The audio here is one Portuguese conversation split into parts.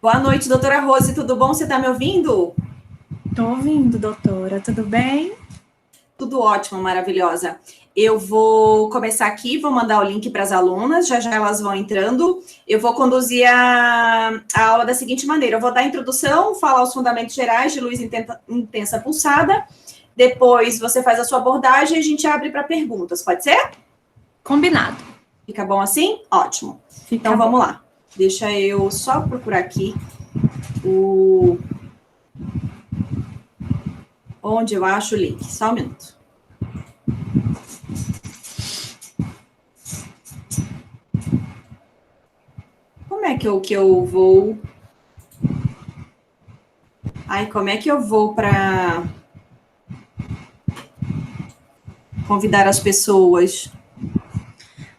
Boa noite, doutora Rose, tudo bom? Você está me ouvindo? Estou ouvindo, doutora. Tudo bem? Tudo ótimo, maravilhosa. Eu vou começar aqui, vou mandar o link para as alunas, já já elas vão entrando. Eu vou conduzir a aula da seguinte maneira: eu vou dar a introdução, falar os fundamentos gerais de luz intensa pulsada, depois você faz a sua abordagem e a gente abre para perguntas, pode ser? Combinado. Fica bom assim? Ótimo. Fica então vamos bom. lá. Deixa eu só procurar aqui onde eu acho o link. Só um minuto. Como é que eu vou... Ai, como é que eu vou para convidar as pessoas?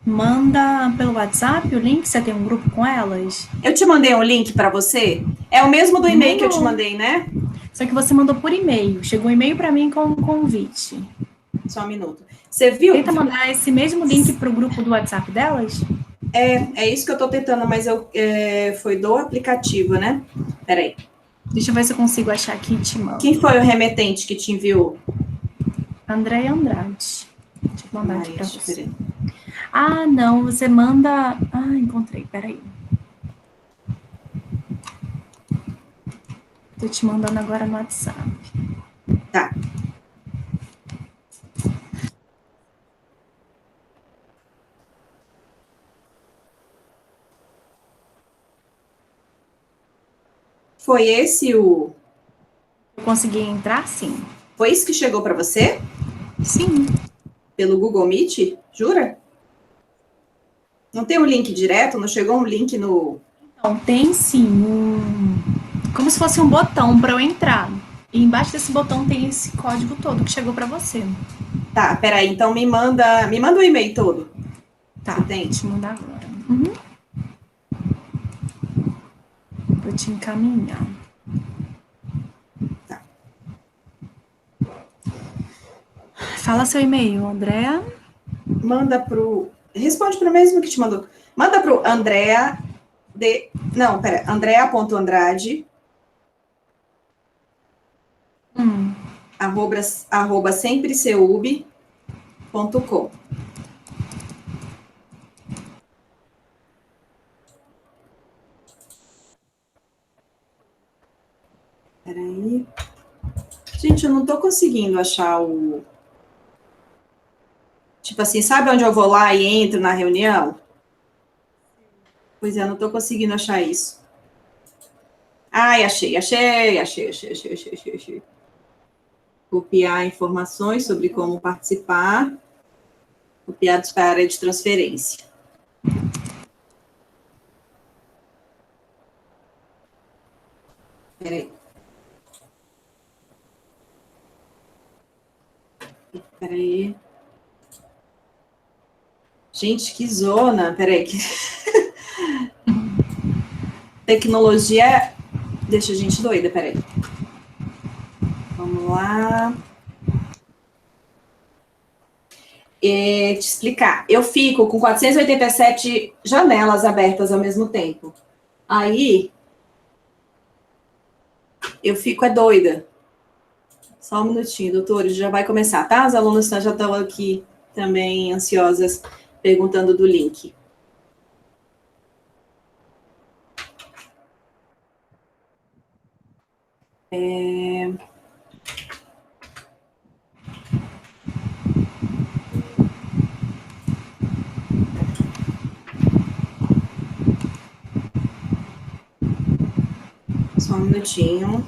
Manda pelo WhatsApp o link, você tem um grupo com elas? Eu te mandei um link para você? É o mesmo do e-mail que eu te mandei, né? Só que você mandou por e-mail. Chegou um e-mail para mim com um convite. Só um minuto. Você viu? Tenta mandar esse mesmo link para o grupo do WhatsApp delas? É isso que eu estou tentando, mas foi do aplicativo, né? Peraí. Deixa eu ver se eu consigo achar aqui e te mando. Quem foi o remetente que te enviou? Andréia Andrade. Deixa eu mandar aqui para você. Peraí. Ah, não, você manda... Ah, encontrei, peraí. Tô te mandando agora no WhatsApp. Tá. Foi esse o... Eu consegui entrar, sim. Foi isso que chegou para você? Sim. Pelo Google Meet? Jura? Não tem um link direto? Não chegou um link no... Então, tem sim como se fosse um botão para eu entrar. E embaixo desse botão tem esse código todo que chegou para você. Tá, peraí. Então me manda o e-mail todo. Tá, você tem? vou te mandar agora. Vou te encaminhar. Tá. Fala seu e-mail, Andréa. Manda pro... Responde pro mesmo que te mandou. Manda pro Andréa de... Não, pera. Andréa.andrade arroba sempreseub.com. Peraí. Gente, eu não tô conseguindo achar o... Tipo assim, sabe onde eu vou lá e entro na reunião? Pois é, eu não tô conseguindo achar isso. Ai, achei. Copiar informações sobre como participar. Copiados para a área de transferência. Peraí. Gente, que zona. Peraí. Tecnologia deixa a gente doida, peraí. Vamos lá. Te explicar. Eu fico com 487 janelas abertas ao mesmo tempo. Aí, eu fico doida. Só um minutinho, doutores, já vai começar, tá? As alunas já estão aqui também ansiosas, perguntando do link. Só um minutinho.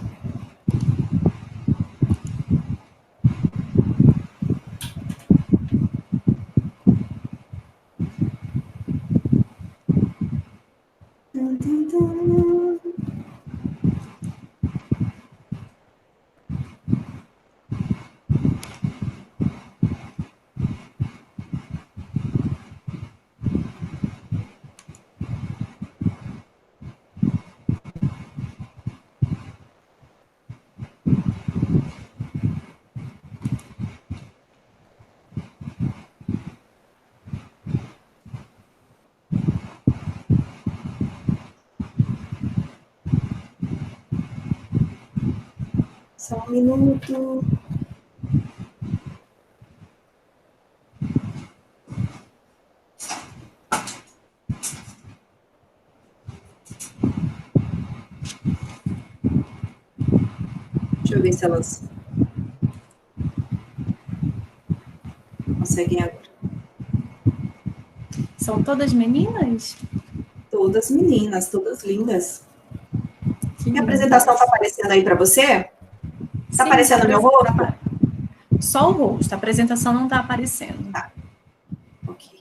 Só um minuto. Deixa eu ver se elas conseguem agora. São todas meninas? Todas meninas, todas lindas. Que Minha apresentação está aparecendo aí para você? Está aparecendo meu rosto? Só o rosto, a apresentação não está aparecendo. Tá. Ok.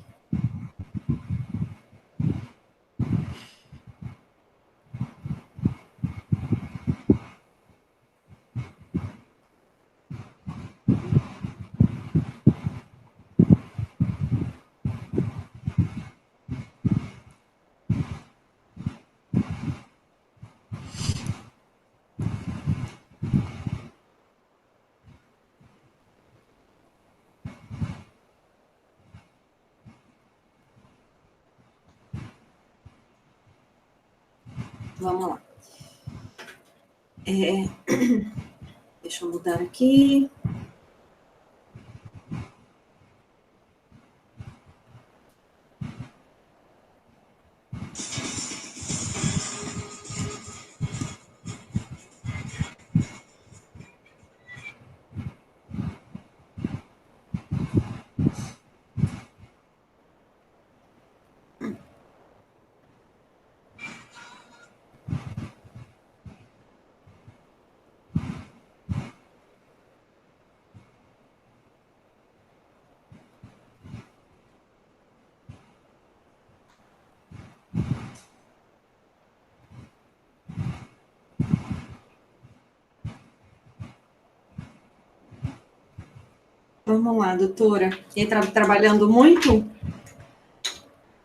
Vamos lá. Deixa eu mudar aqui. Vamos lá, doutora. E trabalhando muito?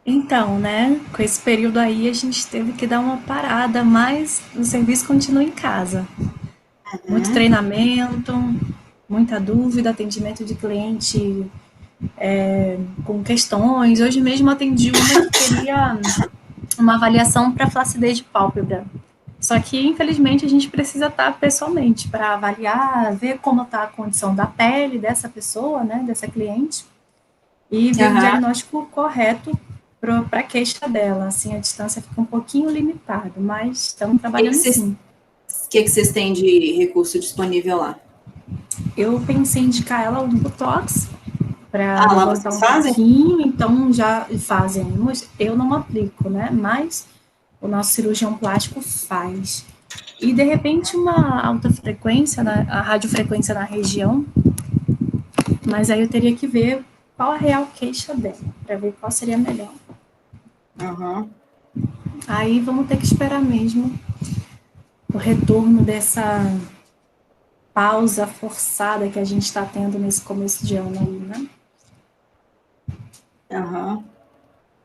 Então, né, com esse período aí a gente teve que dar uma parada, mas o serviço continua em casa. Muito treinamento, muita dúvida, atendimento de cliente com questões. Hoje mesmo atendi uma que queria uma avaliação para flacidez de pálpebra. Só que, infelizmente, a gente precisa estar pessoalmente para avaliar, ver como está a condição da pele dessa pessoa, né, dessa cliente, e ver o diagnóstico correto para a queixa dela. Assim, a distância fica um pouquinho limitada, mas estamos trabalhando sim. O que vocês têm de recurso disponível lá? Eu pensei em indicar ela o Botox para lá levantar vocês um fazem? pouquinho, então já fazem. Eu não aplico, né? Mas o nosso cirurgião plástico faz. E de repente uma alta frequência, a radiofrequência na região, mas aí eu teria que ver qual a real queixa dela, para ver qual seria melhor. Aí vamos ter que esperar mesmo o retorno dessa pausa forçada que a gente está tendo nesse começo de ano aí, né?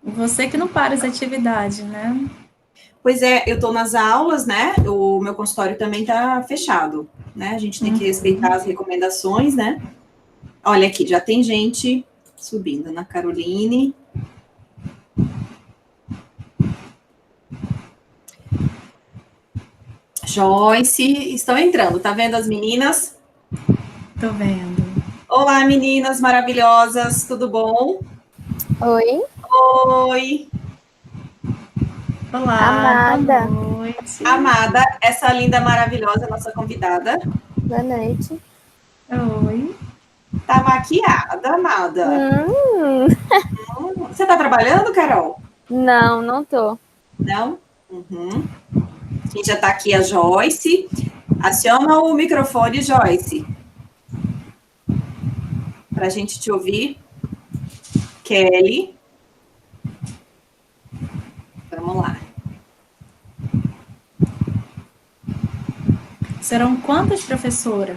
Você que não para as atividades, né? Pois é, eu estou nas aulas, né? O meu consultório também está fechado, né? A gente tem que respeitar as recomendações, né? Olha aqui, já tem gente subindo. Ana Caroline. Joyce, estão entrando. Tá vendo as meninas? Tô vendo. Olá, meninas maravilhosas, tudo bom? Oi. Oi. Olá, Amada. boa noite. Amada, essa linda, maravilhosa, nossa convidada. Boa noite. Oi. Tá maquiada, Amada. Você tá trabalhando, Carol? Não, não tô. Não? E já tá aqui a Joyce. Aciona o microfone, Joyce. Pra gente te ouvir. Kelly. Vamos lá. Serão quantas, professora?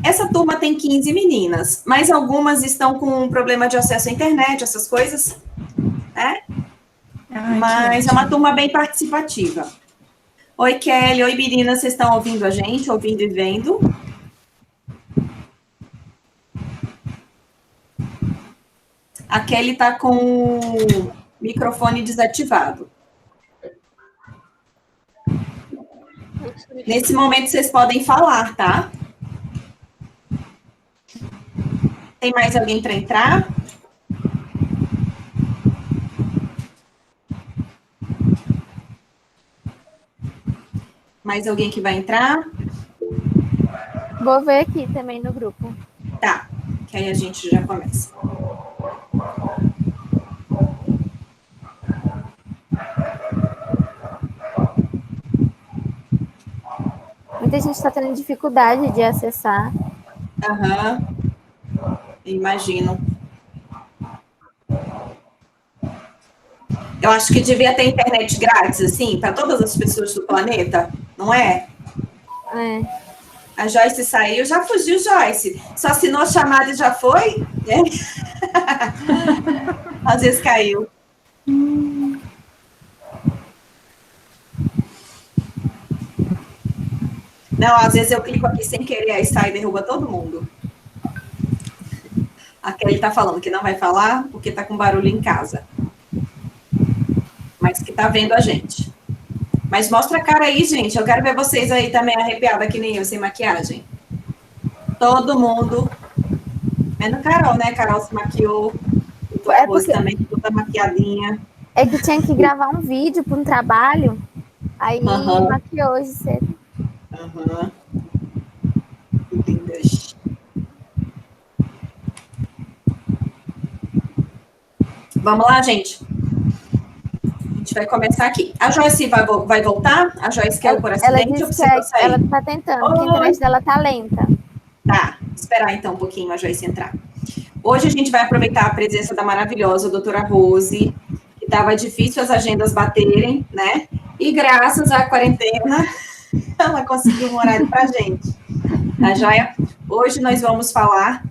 Essa turma tem 15 meninas, mas algumas estão com problema de acesso à internet, essas coisas, né? Mas é uma turma bem participativa. Oi, Kelly. Oi, meninas. Vocês estão ouvindo a gente? Ouvindo e vendo? A Kelly está com o microfone desativado. Nesse momento, vocês podem falar, tá? Tem mais alguém para entrar? Mais alguém que vai entrar? Vou ver aqui também no grupo. Tá, que aí a gente já começa. Muita gente está tendo dificuldade de acessar. Aham, imagino. Eu acho que devia ter internet grátis, assim, para todas as pessoas do planeta, não é? É. A Joyce saiu, já fugiu, Joyce. Só assinou a chamada e já foi? É. Às vezes caiu. Não, às vezes eu clico aqui sem querer, aí sai e derruba todo mundo. A Kelly tá falando que não vai falar porque tá com barulho em casa. Mas que tá vendo a gente. Mas mostra a cara aí, gente. Eu quero ver vocês aí também arrepiada que nem eu, sem maquiagem. Todo mundo. Menos Carol, né? Carol se maquiou. A Rose também, toda maquiadinha. É que tinha que gravar um vídeo para um trabalho. Aí maquiou hoje cedo. Aham. Lindas. Vamos lá, gente. A gente vai começar aqui. A Joyce vai voltar? A Joyce quer por acidente ou precisa sair? Ela tá tentando, porque a internet dela tá lenta. Tá, esperar então um pouquinho a Joyce entrar. Hoje a gente vai aproveitar a presença da maravilhosa doutora Rose, que estava difícil as agendas baterem, né? E graças à quarentena, ela conseguiu um horário para a gente. Tá joia? Hoje nós vamos falar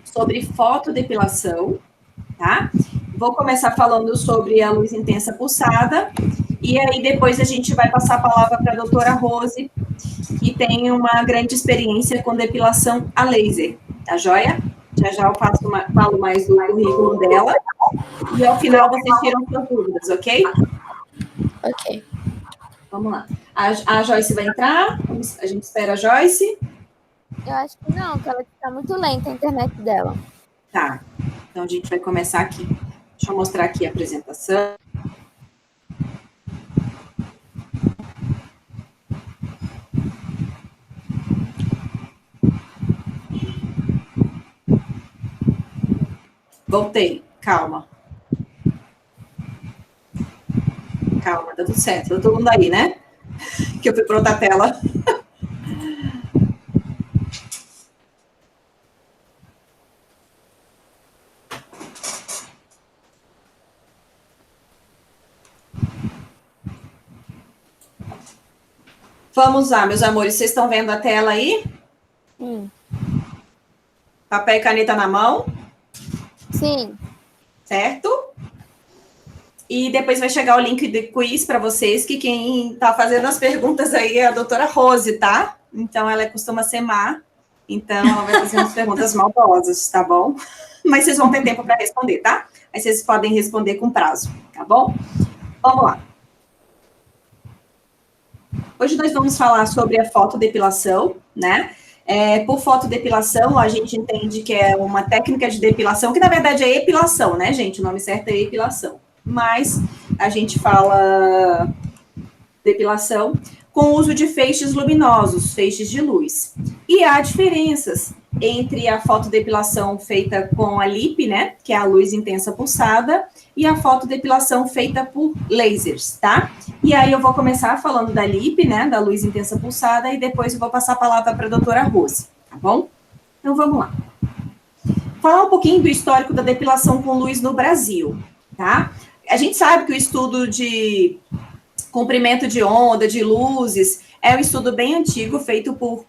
sobre fotodepilação, tá? Vou começar falando sobre a luz intensa pulsada, e aí depois a gente vai passar a palavra para a doutora Rose, que tem uma grande experiência com depilação a laser, tá joia? Já eu falo mais do currículo dela, e ao final vocês tiram suas dúvidas, ok? Ok. Vamos lá. A Joyce vai entrar, a gente espera a Joyce. Eu acho que não, que ela está muito lenta a internet dela. Tá, então a gente vai começar aqui. Deixa eu mostrar aqui a apresentação. Voltei, calma. Calma, tá tudo certo. Tá todo mundo aí, né? Que eu fui para outra tela. Vamos lá, meus amores. Vocês estão vendo a tela aí? Sim. Papel e caneta na mão? Sim. Certo? E depois vai chegar o link de quiz para vocês, que quem está fazendo as perguntas aí é a doutora Rose, tá? Então, ela costuma ser má, então ela vai fazer umas perguntas maldosas, tá bom? Mas vocês vão ter tempo para responder, tá? Aí vocês podem responder com prazo, tá bom? Vamos lá. Hoje nós vamos falar sobre a fotodepilação, né? Por fotodepilação, a gente entende que é uma técnica de depilação, que na verdade é epilação, né, gente? O nome certo é epilação. Mas a gente fala depilação com o uso de feixes luminosos, feixes de luz. E há diferenças entre a fotodepilação feita com a LIP, né, que é a luz intensa pulsada, e a fotodepilação feita por lasers, tá? E aí eu vou começar falando da LIP, né, da luz intensa pulsada, e depois eu vou passar a palavra para a doutora Rose, tá bom? Então vamos lá. Falar um pouquinho do histórico da depilação com luz no Brasil, tá? A gente sabe que o estudo de comprimento de onda, de luzes, é um estudo bem antigo, feito por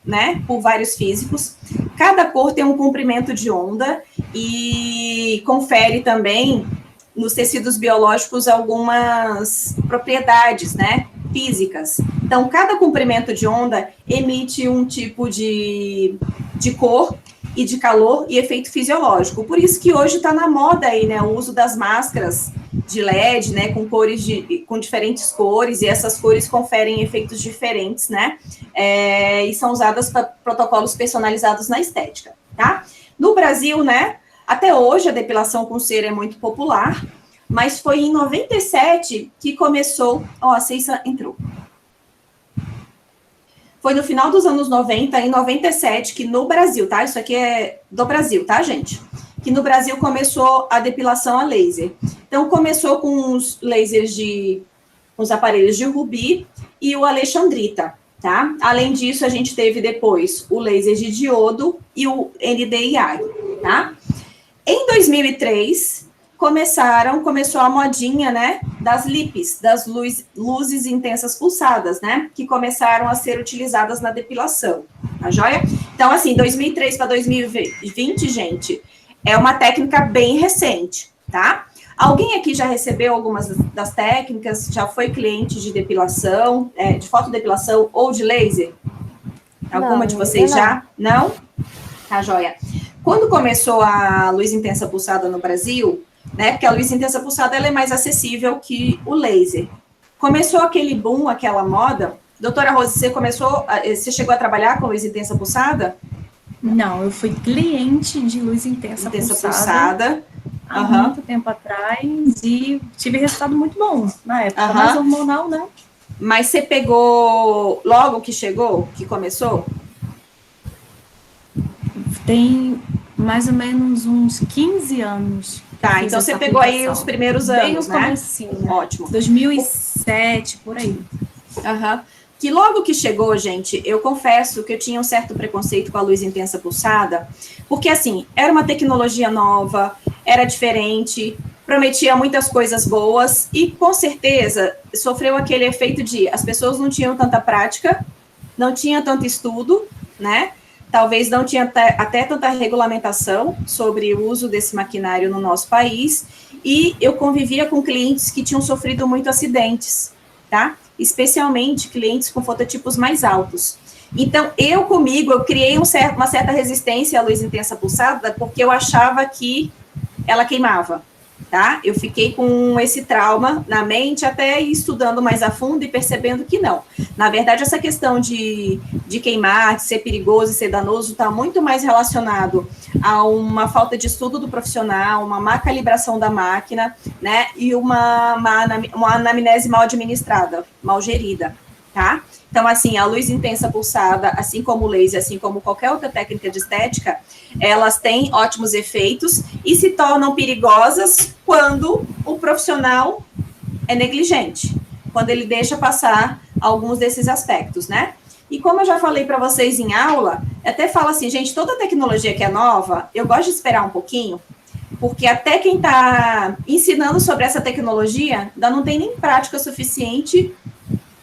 vários físicos. Cada cor tem um comprimento de onda e confere também nos tecidos biológicos algumas propriedades, né, físicas. Então, cada comprimento de onda emite um tipo de cor e de calor e efeito fisiológico. Por isso que hoje está na moda aí, né, o uso das máscaras de LED, né, com diferentes cores, e essas cores conferem efeitos diferentes, né, e são usadas para protocolos personalizados na estética, tá? No Brasil, né, até hoje a depilação com cera é muito popular, mas foi em 97 que começou... Ó, a Ceissa entrou. Foi no final dos anos 90, em 97, que no Brasil, tá? Isso aqui é do Brasil, tá, gente? Que no Brasil começou a depilação a laser. Então, começou com os lasers os aparelhos de Rubi e o alexandrita, tá? Além disso, a gente teve depois o laser de diodo e o NDIR, tá? Em 2003, começou a modinha, né, das LIPs, das luzes intensas pulsadas, né, que começaram a ser utilizadas na depilação, tá joia? Então, assim, 2003 para 2020, gente, é uma técnica bem recente, tá? Alguém aqui já recebeu algumas das técnicas, já foi cliente de depilação, de fotodepilação ou de laser? Alguma de vocês já? Não? Tá joia. Quando começou a luz intensa pulsada no Brasil, né, porque a luz intensa pulsada ela é mais acessível que o laser. Começou aquele boom, aquela moda. Doutora Rose, você chegou a trabalhar com luz intensa pulsada? Não, eu fui cliente de luz intensa pulsada há muito tempo atrás e tive resultado muito bom na época, mais hormonal, né? Mas você pegou logo que chegou, que começou? Tem mais ou menos uns 15 anos. Tá, então você pegou aí os primeiros anos, né? Comecinho, ótimo. 2007, por aí. Que logo que chegou, gente, eu confesso que eu tinha um certo preconceito com a luz intensa pulsada, porque, assim, era uma tecnologia nova, era diferente, prometia muitas coisas boas e, com certeza, sofreu aquele efeito de as pessoas não tinham tanta prática, não tinha tanto estudo, né? Talvez não tinha até tanta regulamentação sobre o uso desse maquinário no nosso país, e eu convivia com clientes que tinham sofrido muito acidentes, tá? Especialmente clientes com fototipos mais altos. Então, eu criei uma certa resistência à luz intensa pulsada, porque eu achava que ela queimava, tá? Eu fiquei com esse trauma na mente, até ir estudando mais a fundo e percebendo que não. Na verdade, essa questão de queimar, de ser perigoso e ser danoso, está muito mais relacionado a uma falta de estudo do profissional, uma má calibração da máquina, né, e uma anamnese mal administrada, mal gerida, tá? Então, assim, a luz intensa pulsada, assim como o laser, assim como qualquer outra técnica de estética, elas têm ótimos efeitos e se tornam perigosas quando o profissional é negligente, quando ele deixa passar alguns desses aspectos, né? E como eu já falei para vocês em aula, eu até falo assim, gente, toda tecnologia que é nova, eu gosto de esperar um pouquinho, porque até quem está ensinando sobre essa tecnologia ainda não tem nem prática suficiente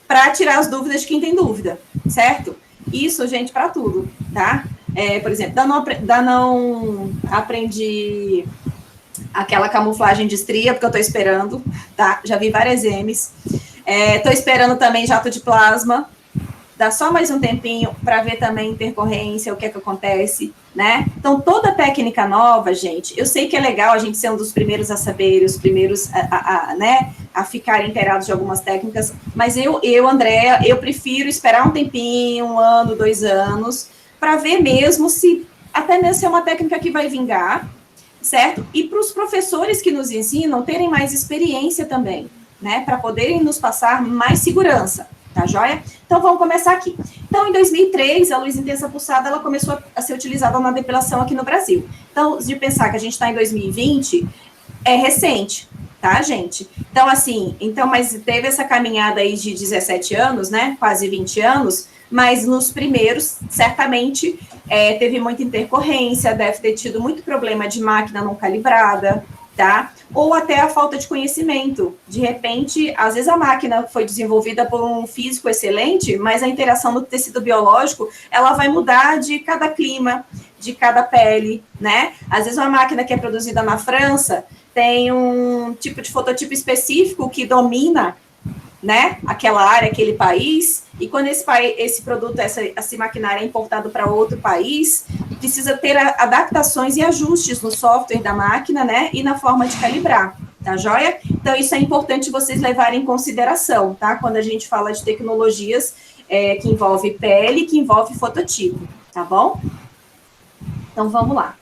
para tirar as dúvidas de quem tem dúvida, certo? Isso, gente, para tudo, tá? Por exemplo, não aprendi aquela camuflagem de estria, porque eu estou esperando, tá? Já vi várias M's. Estou esperando também jato de plasma. Dá só mais um tempinho para ver também intercorrência, o que é que acontece, né? Então, toda técnica nova, gente, eu sei que é legal a gente ser um dos primeiros a saber, os primeiros a ficar inteirados de algumas técnicas, mas Andréa, eu prefiro esperar um tempinho, 1 ano, 2 anos, para ver mesmo se, até mesmo se é uma técnica que vai vingar, certo? E para os professores que nos ensinam terem mais experiência também, né? Para poderem nos passar mais segurança. Tá joia? Então, vamos começar aqui. Então, em 2003, a luz intensa pulsada, ela começou a ser utilizada na depilação aqui no Brasil. Então, de pensar que a gente está em 2020, é recente, tá, gente? Então, assim, mas teve essa caminhada aí de 17 anos, né, quase 20 anos, mas nos primeiros, certamente, teve muita intercorrência, deve ter tido muito problema de máquina não calibrada, tá? Ou até a falta de conhecimento. De repente, às vezes a máquina foi desenvolvida por um físico excelente, mas a interação no tecido biológico, ela vai mudar de cada clima, de cada pele, né? Às vezes uma máquina que é produzida na França tem um tipo de fototipo específico que domina né, aquela área, aquele país, e quando esse produto, esse maquinário é importado para outro país, precisa ter adaptações e ajustes no software da máquina, né, e na forma de calibrar, tá joia? Então, isso é importante vocês levarem em consideração, tá, quando a gente fala de tecnologias que envolve pele, que envolve fototipo, tá bom? Então, vamos lá.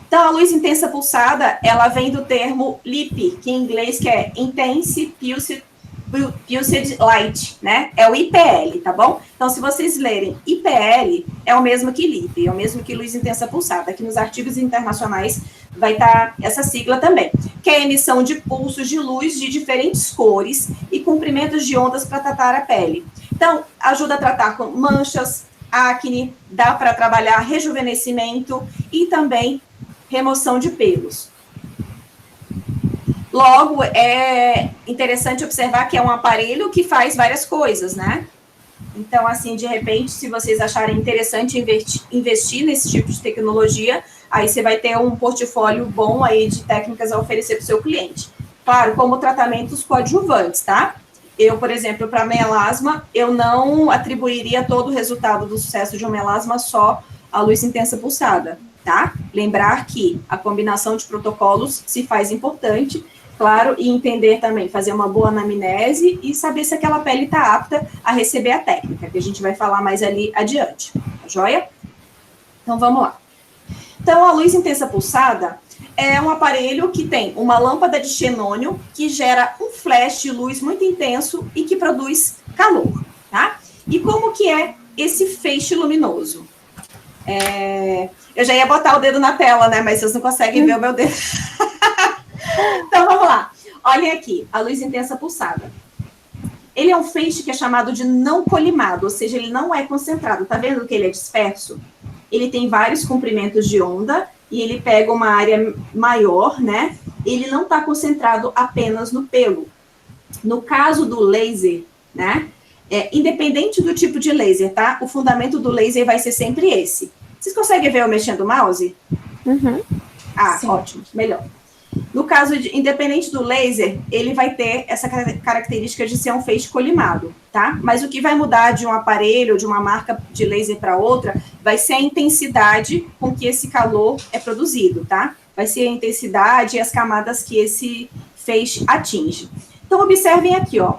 Então, a luz intensa pulsada, ela vem do termo LIP, que em inglês que é Intense Pulsed Light, né? É o IPL, tá bom? Então, se vocês lerem IPL, é o mesmo que LIP, é o mesmo que luz intensa pulsada. Aqui nos artigos internacionais vai estar essa sigla também, que é a emissão de pulsos de luz de diferentes cores e comprimentos de ondas para tratar a pele. Então, ajuda a tratar com manchas, acne, dá para trabalhar rejuvenescimento e também remoção de pelos. Logo, é interessante observar que é um aparelho que faz várias coisas, né? Então, assim, de repente, se vocês acharem interessante investir nesse tipo de tecnologia, aí você vai ter um portfólio bom aí de técnicas a oferecer para o seu cliente. Claro, como tratamentos coadjuvantes, tá? Eu, por exemplo, para melasma, eu não atribuiria todo o resultado do sucesso de um melasma só à luz intensa pulsada, tá? Lembrar que a combinação de protocolos se faz importante, claro, e entender também, fazer uma boa anamnese e saber se aquela pele está apta a receber a técnica, que a gente vai falar mais ali adiante, tá joia? Então, vamos lá. Então, a luz intensa pulsada é um aparelho que tem uma lâmpada de xenônio que gera um flash de luz muito intenso e que produz calor, tá? E como que é esse feixe luminoso? Eu já ia botar o dedo na tela, né? Mas vocês não conseguem ver o meu dedo. Então, vamos lá. Olhem aqui, a luz intensa pulsada. Ele é um feixe que é chamado de não colimado, ou seja, ele não é concentrado. Tá vendo que ele é disperso? Ele tem vários comprimentos de onda e ele pega uma área maior, né? Ele não está concentrado apenas no pelo. No caso do laser, né? Independente do tipo de laser, tá? O fundamento do laser vai ser sempre esse. Vocês conseguem ver eu mexendo o mouse? Uhum. Ah, Sim. ótimo, melhor. No caso, independente do laser, ele vai ter essa característica de ser um feixe colimado, tá? Mas o que vai mudar de um aparelho, de uma marca de laser para outra, vai ser a intensidade com que esse calor é produzido, tá? Vai ser a intensidade e as camadas que esse feixe atinge. Então, observem aqui, ó.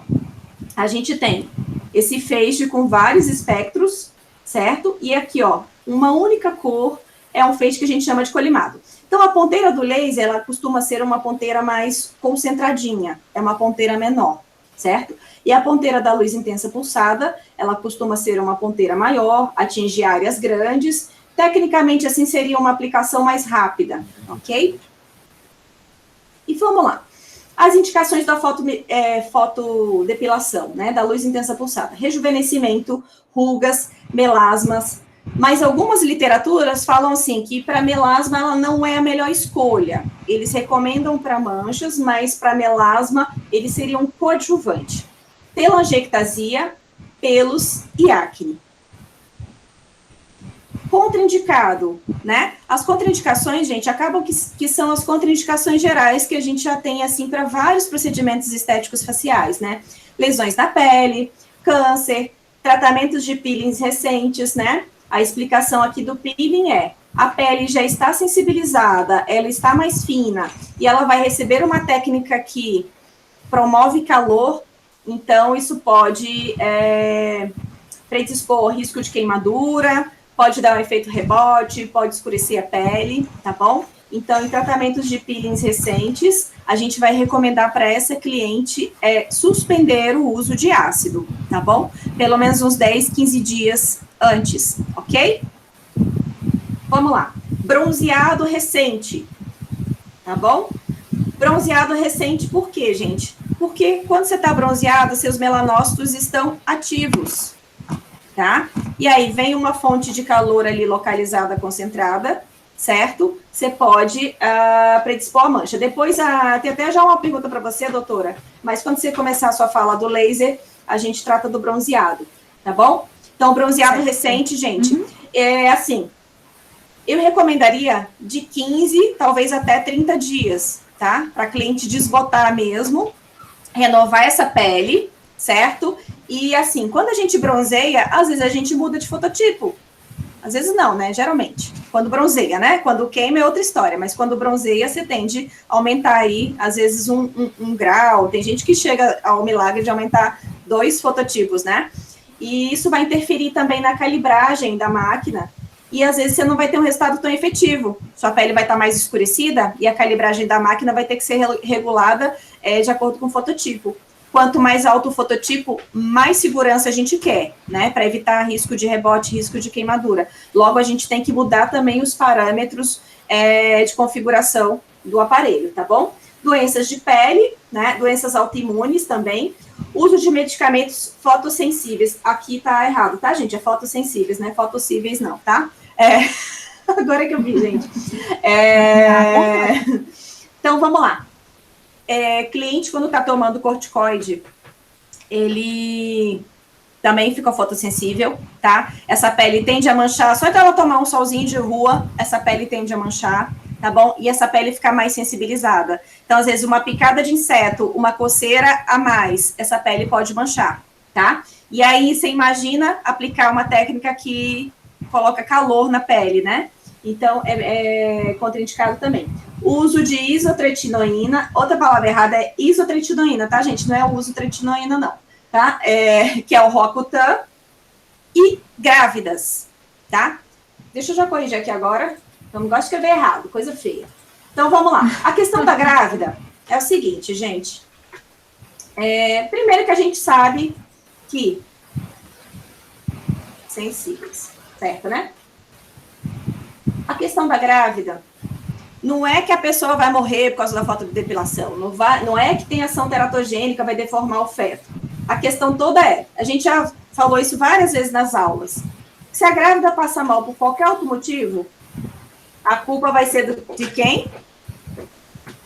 A gente tem esse feixe com vários espectros, certo? E aqui, ó, uma única cor é um feixe que a gente chama de colimado. Então, a ponteira do laser, ela costuma ser uma ponteira mais concentradinha, é uma ponteira menor, certo? E a ponteira da luz intensa pulsada, ela costuma ser uma ponteira maior, atingir áreas grandes, tecnicamente, assim, seria uma aplicação mais rápida, ok? E vamos lá. As indicações da fotodepilação, né, da luz intensa pulsada. Rejuvenescimento, rugas, melasmas. Mas algumas literaturas falam assim, que para melasma ela não é a melhor escolha. Eles recomendam para manchas, mas para melasma ele seria um coadjuvante. Telangiectasia, pelos e acne. Contraindicado, né? As contraindicações, gente, acabam que são as contraindicações gerais que a gente já tem, assim, para vários procedimentos estéticos faciais, né? Lesões na pele, câncer, tratamentos de peelings recentes, né? A explicação aqui do peeling é: a pele já está sensibilizada, ela está mais fina, e ela vai receber uma técnica que promove calor, então isso pode predispor risco de queimadura, pode dar um efeito rebote, pode escurecer a pele, tá bom? Então, em tratamentos de peelings recentes, a gente vai recomendar para essa cliente suspender o uso de ácido, tá bom? Pelo menos uns 10, 15 dias antes, ok? Vamos lá. Bronzeado recente, tá bom? Bronzeado recente por quê, gente? Porque quando você está bronzeado, seus melanócitos estão ativos, tá? E aí vem uma fonte de calor ali localizada, concentrada, certo? Você pode predispor a mancha. Depois, tem até já uma pergunta para você, doutora, mas quando você começar a sua fala do laser, a gente trata do bronzeado, tá bom? Então, bronzeado recente, gente, é assim, eu recomendaria de 15, talvez até 30 dias, tá? Para cliente desbotar mesmo, renovar essa pele, certo? E assim, quando a gente bronzeia, às vezes a gente muda de fototipo. Às vezes não, né? Geralmente. Quando bronzeia, né? Quando queima é outra história, mas quando bronzeia, você tende a aumentar aí, às vezes, um grau. Tem gente que chega ao milagre de aumentar 2 fototipos, né? E isso vai interferir também na calibragem da máquina. E às vezes você não vai ter um resultado tão efetivo. Sua pele vai estar mais escurecida e a calibragem da máquina vai ter que ser regulada de acordo com o fototipo. Quanto mais alto o fototipo, mais segurança a gente quer, né? Para evitar risco de rebote, risco de queimadura. Logo, a gente tem que mudar também os parâmetros de configuração do aparelho, tá bom? Doenças de pele, né? Doenças autoimunes também. Uso de medicamentos fotossensíveis. Aqui tá errado, tá, gente? É fotossensíveis, não é fotossíveis, não, tá? Agora que eu vi, gente. Então, vamos lá. Cliente, quando está tomando corticoide, ele também fica fotossensível, tá? Essa pele tende a manchar, só que ela tomar um solzinho de rua, essa pele tende a manchar, tá bom? E essa pele fica mais sensibilizada. Então, às vezes, uma picada de inseto, uma coceira a mais, essa pele pode manchar, tá? E aí, você imagina aplicar uma técnica que coloca calor na pele, né? Então, é contraindicado também. O uso de isotretinoína, outra palavra errada é isotretinoína, tá, gente? Não é o uso tretinoína, não, tá? Que é o Roacutan. E grávidas, tá? Deixa eu já corrigir aqui agora. Eu não gosto de escrever errado, coisa feia. Então, vamos lá. A questão da grávida é o seguinte, gente. Primeiro que a gente sabe que sensíveis, certo, né? A questão da grávida não é que a pessoa vai morrer por causa da falta de depilação, não é que tem ação teratogênica, vai deformar o feto. A questão toda a gente já falou isso várias vezes nas aulas, se a grávida passa mal por qualquer outro motivo, a culpa vai ser de quem?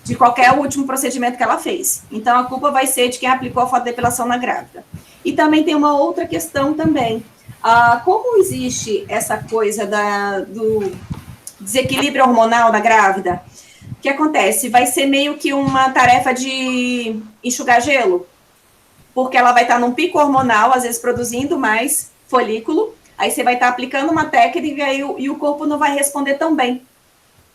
De qualquer último procedimento que ela fez. Então, a culpa vai ser de quem aplicou a fotodepilação na grávida. E também tem uma outra questão também. Como existe essa coisa do desequilíbrio hormonal da grávida, o que acontece? Vai ser meio que uma tarefa de enxugar gelo, porque ela vai estar num pico hormonal, às vezes produzindo mais folículo, aí você vai estar aplicando uma técnica e o corpo não vai responder tão bem,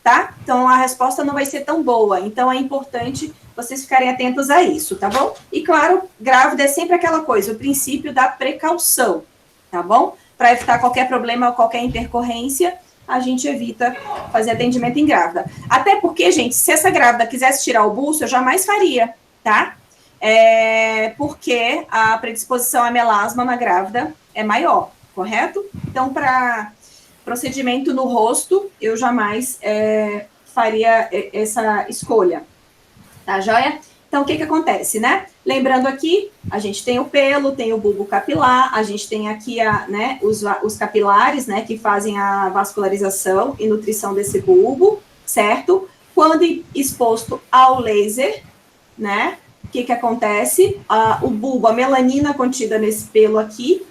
tá? Então, a resposta não vai ser tão boa. Então, é importante vocês ficarem atentos a isso, tá bom? E, claro, grávida é sempre aquela coisa, o princípio da precaução, tá bom? Para evitar qualquer problema, qualquer intercorrência, a gente evita fazer atendimento em grávida. Até porque, gente, se essa grávida quisesse tirar o buço, eu jamais faria, tá? Porque a predisposição a melasma na grávida é maior, correto? Então, para procedimento no rosto, eu jamais faria essa escolha, tá joia? Então, o que acontece, né? Lembrando aqui, a gente tem o pelo, tem o bulbo capilar, a gente tem aqui os capilares, né, que fazem a vascularização e nutrição desse bulbo, certo? Quando exposto ao laser, né, o que acontece? O bulbo, a melanina contida nesse pelo aqui,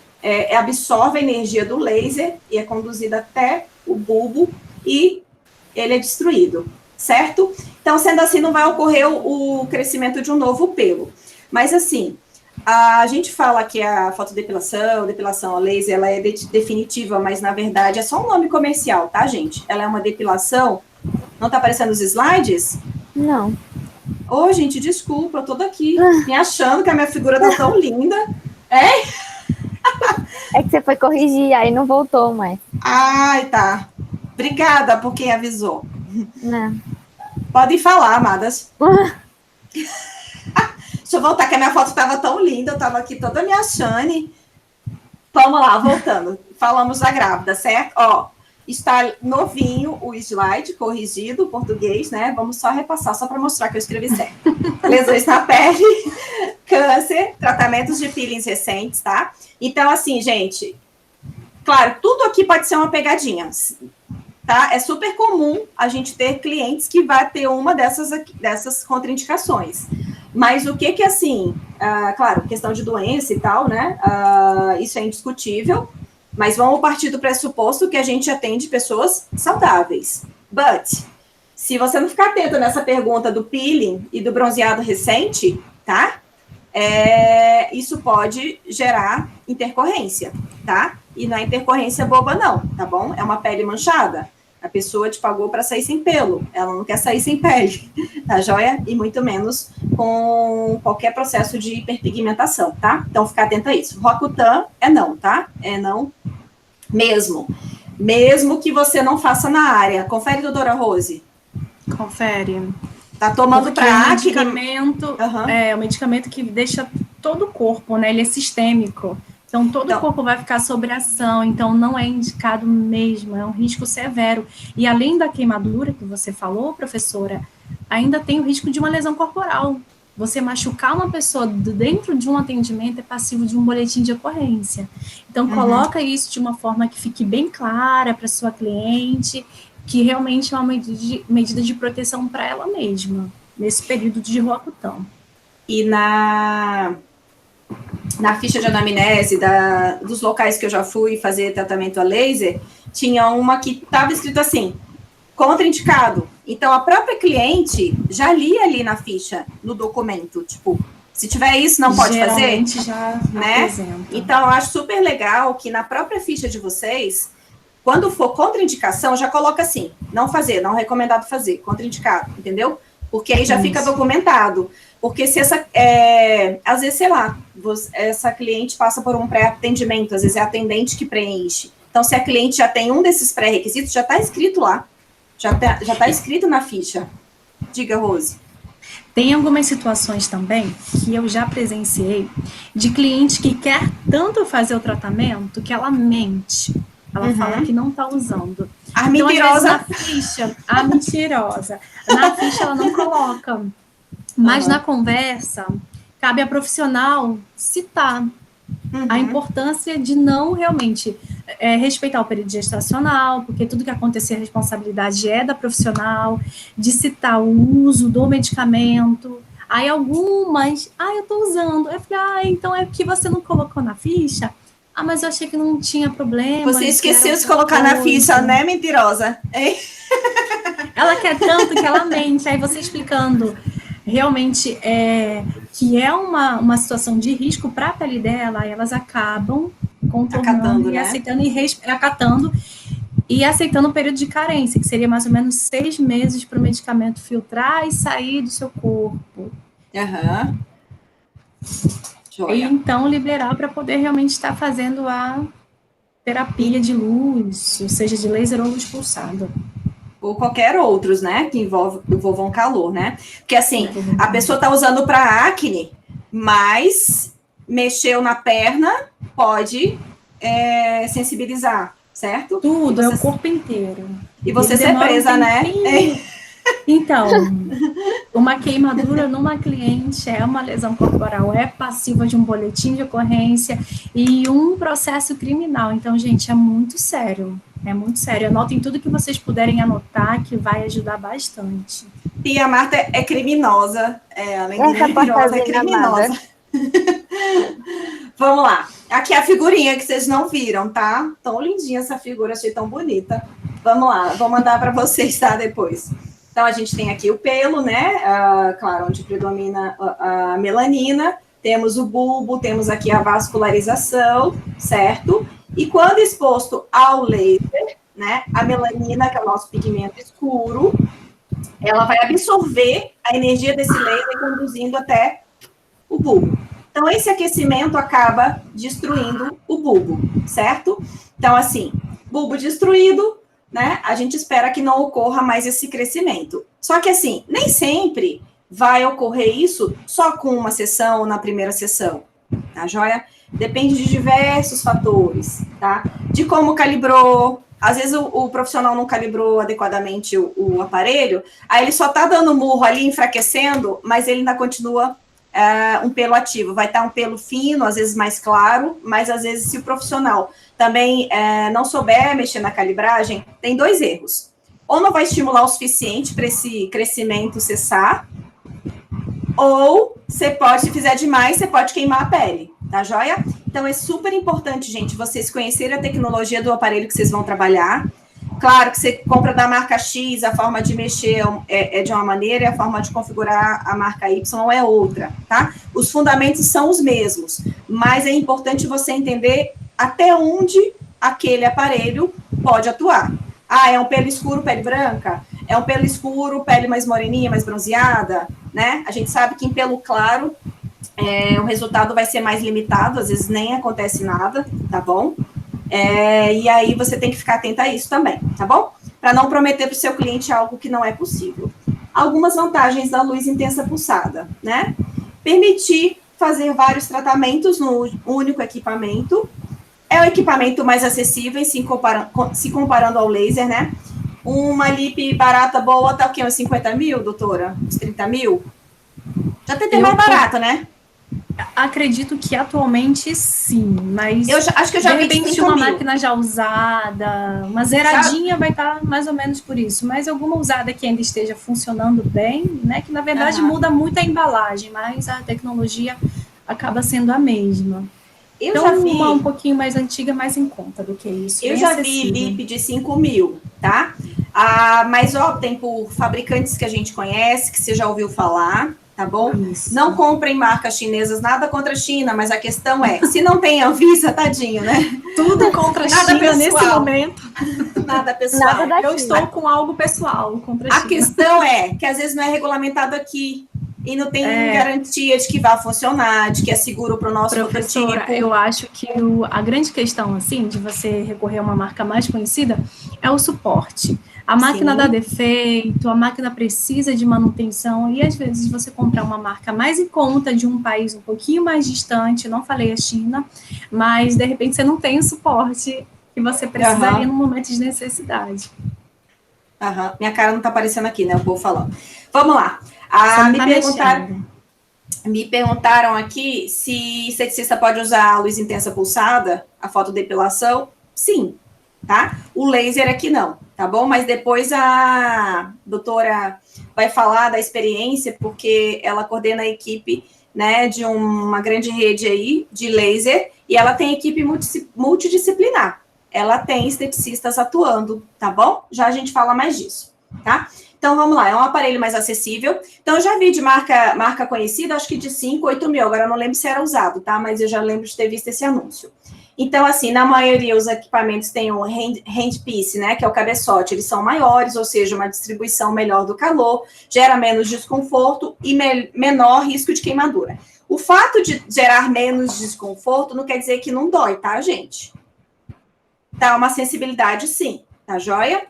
absorve a energia do laser e é conduzida até o bulbo e ele é destruído, certo? Então, sendo assim, não vai ocorrer o crescimento de um novo pelo. Mas, assim, a gente fala que a depilação a laser, ela é definitiva, mas, na verdade, é só um nome comercial, tá, gente? Ela é uma depilação... Não tá aparecendo os slides? Não. Ô, gente, desculpa, eu tô daqui me achando que a minha figura tá tão linda. É que você foi corrigir, aí não voltou mais. Ai, tá. Obrigada por quem avisou. Não. Podem falar, amadas. Deixa eu voltar, que a minha foto estava tão linda, eu estava aqui toda me achando. Vamos lá, voltando. Falamos da grávida, certo? Ó, está novinho o slide, corrigido, o português, né? Vamos só repassar, só para mostrar que eu escrevi certo. Lesões na pele, câncer, tratamentos de peelings recentes, tá? Então, assim, gente, claro, tudo aqui pode ser uma pegadinha, tá? É super comum a gente ter clientes que vai ter uma dessas contraindicações. Mas o que assim, claro, questão de doença e tal, né? Isso é indiscutível, mas vamos partir do pressuposto que a gente atende pessoas saudáveis. But, se você não ficar atento nessa pergunta do peeling e do bronzeado recente, tá? isso pode gerar intercorrência, tá? E não é intercorrência boba, não, tá bom? É uma pele manchada. A pessoa te pagou para sair sem pelo, ela não quer sair sem pele, tá joia? E muito menos com qualquer processo de hiperpigmentação, tá? Então, ficar atento a isso. Roacutan é não, tá? É não mesmo. Mesmo que você não faça na área. Confere, doutora Rose. Confere. Tá tomando para acne? Medicamento, é um medicamento que deixa todo o corpo, né? Ele é sistêmico. Então, todo o corpo vai ficar sob ação, então não é indicado mesmo, é um risco severo. E além da queimadura que você falou, professora, ainda tem o risco de uma lesão corporal. Você machucar uma pessoa dentro de um atendimento é passivo de um boletim de ocorrência. Então, coloca isso de uma forma que fique bem clara para sua cliente, que realmente é uma medida de proteção para ela mesma, nesse período de Roacutan. E na ficha de anamnese dos locais que eu já fui fazer tratamento a laser, tinha uma que estava escrito assim, contraindicado. Então, a própria cliente já lia ali na ficha, no documento, tipo, se tiver isso, não pode fazer? Já né? Apresenta. Então, eu acho super legal que na própria ficha de vocês, quando for contraindicação, já coloca assim, não fazer, não recomendado fazer, contraindicado, entendeu? Porque aí já fica documentado. Porque se às vezes, sei lá, essa cliente passa por um pré-atendimento, às vezes é a atendente que preenche. Então, se a cliente já tem um desses pré-requisitos, já está escrito lá. Já tá escrito na ficha. Diga, Rose. Tem algumas situações também que eu já presenciei de cliente que quer tanto fazer o tratamento que ela mente. Ela fala que não está usando. A mentirosa. Na ficha, a mentirosa. Na ficha ela não coloca. Mas na conversa, cabe a profissional citar a importância de não realmente respeitar o período gestacional, porque tudo que acontecer, a responsabilidade é da profissional, de citar o uso do medicamento. Aí algumas, eu estou usando. Eu falei, então é que você não colocou na ficha? Mas eu achei que não tinha problema. Você esqueceu de colocar na ficha, né, mentirosa? Ela quer tanto que ela mente. Aí você explicando realmente que é uma situação de risco para a pele dela, aí elas acabam contornando e aceitando acatando e aceitando o período de carência, que seria mais ou menos 6 meses para o medicamento filtrar e sair do seu corpo. E então liberar para poder realmente estar fazendo a terapia de luz, ou seja, de laser ou luz pulsada. Ou qualquer outros, né, que envolvam calor, né? Porque, assim, a pessoa tá usando para acne, mas mexeu na perna, pode sensibilizar, certo? Tudo, é o corpo inteiro. E você ser presa, né? Então, uma queimadura numa cliente é uma lesão corporal, é passiva de um boletim de ocorrência e um processo criminal. Então, gente, é muito sério. É muito sério. Anotem tudo que vocês puderem anotar, que vai ajudar bastante. E a Marta é criminosa. Além de mentirosa, é criminosa. Vamos lá. Aqui é a figurinha que vocês não viram, tá? Tão lindinha essa figura, achei tão bonita. Vamos lá, vou mandar para vocês, tá? Depois. Então, a gente tem aqui o pelo, né? Claro, onde predomina a melanina. Temos o bulbo, temos aqui a vascularização, certo? E quando exposto ao laser, né, a melanina, que é o nosso pigmento escuro, ela vai absorver a energia desse laser conduzindo até o bulbo. Então, esse aquecimento acaba destruindo o bulbo, certo? Então, assim, bulbo destruído, né, a gente espera que não ocorra mais esse crescimento. Só que, assim, nem sempre vai ocorrer isso só com uma sessão ou na primeira sessão, tá joia? Depende de diversos fatores, tá? De como calibrou. Às vezes o profissional não calibrou adequadamente o aparelho, aí ele só tá dando murro ali, enfraquecendo, mas ele ainda continua um pelo ativo. Vai estar um pelo fino, às vezes mais claro, mas às vezes se o profissional também não souber mexer na calibragem, tem 2 erros. Ou não vai estimular o suficiente para esse crescimento cessar, ou você pode, se fizer demais, você pode queimar a pele, tá joia? Então, é super importante, gente, vocês conhecerem a tecnologia do aparelho que vocês vão trabalhar, Claro que você compra da marca X, a forma de mexer é de uma maneira e a forma de configurar a marca Y é outra, tá? Os fundamentos são os mesmos, mas é importante você entender até onde aquele aparelho pode atuar. Ah, é um pelo escuro, pele branca? É um pelo escuro, pele mais moreninha, mais bronzeada, né? A gente sabe que em pelo claro o resultado vai ser mais limitado, às vezes nem acontece nada, tá bom? E aí você tem que ficar atenta a isso também, tá bom? Para não prometer para o seu cliente algo que não é possível. Algumas vantagens da luz intensa pulsada, né? Permitir fazer vários tratamentos no único equipamento. É o equipamento mais acessível se comparando ao laser, né? Uma lip barata boa tá o quê? Uns 50 mil, doutora? Uns 30 mil? Já tem mais barata, né? Acredito que atualmente sim, mas acho que eu já vi de repente uma máquina já usada, uma zeradinha vai estar mais ou menos por isso, mas alguma usada que ainda esteja funcionando bem, né? Que na verdade muda muito a embalagem, mas a tecnologia acaba sendo a mesma. Eu já vi uma um pouquinho mais antiga, mais em conta do que isso. Eu já vi lip de 5 mil, tá? Mas optem por fabricantes que a gente conhece, que você já ouviu falar, tá bom? Isso. Não comprem marcas chinesas, nada contra a China, mas a questão é, se não tem Anvisa, tadinho, né? Tudo contra a China pessoal. Nesse momento. Nada pessoal. Nada eu estou com algo pessoal contra a China. A questão é que às vezes não é regulamentado aqui. E não tem garantia de que vai funcionar, de que é seguro para o nosso prototipo. Eu acho que a grande questão, assim, de você recorrer a uma marca mais conhecida é o suporte. A máquina dá defeito, a máquina precisa de manutenção, e às vezes você comprar uma marca mais em conta de um país um pouquinho mais distante, não falei a China, mas de repente você não tem o suporte que você precisaria no momento de necessidade. Minha cara não está aparecendo aqui, né? O povo falando. Vamos lá. Me perguntaram aqui se esteticista pode usar a luz intensa pulsada, a fotodepilação. Sim, tá? O laser aqui não, tá bom? Mas depois a doutora vai falar da experiência, porque ela coordena a equipe, né, de uma grande rede aí de laser, e ela tem equipe multidisciplinar. Ela tem esteticistas atuando, tá bom? Já a gente fala mais disso, tá? Então, vamos lá, é um aparelho mais acessível. Então, eu já vi de marca conhecida, acho que de 5, 8 mil. Agora, eu não lembro se era usado, tá? Mas eu já lembro de ter visto esse anúncio. Então, assim, na maioria, os equipamentos têm o handpiece, né? Que é o cabeçote. Eles são maiores, ou seja, uma distribuição melhor do calor, gera menos desconforto e menor risco de queimadura. O fato de gerar menos desconforto não quer dizer que não dói, tá, gente? Dá uma sensibilidade, sim. Tá joia?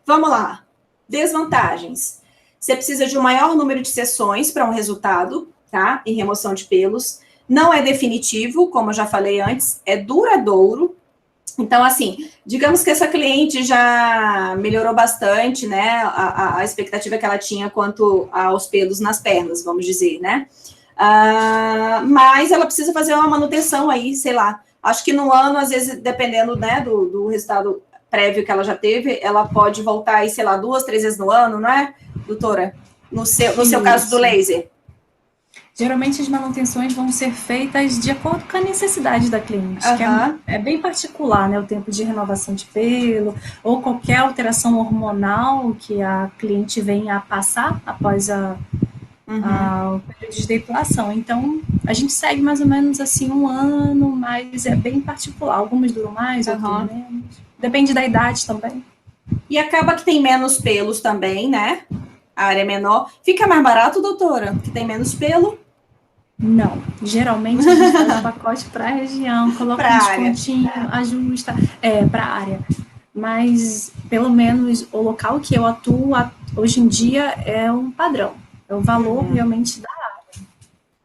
Vamos lá. Desvantagens. Você precisa de um maior número de sessões para um resultado, tá? Em remoção de pelos. Não é definitivo, como eu já falei antes, é duradouro. Então, assim, digamos que essa cliente já melhorou bastante, né? A expectativa que ela tinha quanto aos pelos nas pernas, vamos dizer, né? Mas ela precisa fazer uma manutenção aí, sei lá. Acho que no ano, às vezes, dependendo, né, do resultado prévio que ela já teve, ela pode voltar aí, sei lá, 2, 3 vezes no ano, não é, doutora? No seu caso do laser. Geralmente as manutenções vão ser feitas de acordo com a necessidade da cliente, que é bem particular, né? O tempo de renovação de pelo, ou qualquer alteração hormonal que a cliente venha a passar após o período de depilação. Então, a gente segue mais ou menos assim 1 ano, mas é bem particular. Algumas duram mais, outras menos. Depende da idade também. E acaba que tem menos pelos também, né? A área é menor. Fica mais barato, doutora? Que tem menos pelo? Não. Geralmente a gente faz o pacote para a região, coloca um descontinho, ajusta. Para a área. Mas, pelo menos, o local que eu atuo hoje em dia é um padrão. É o valor realmente da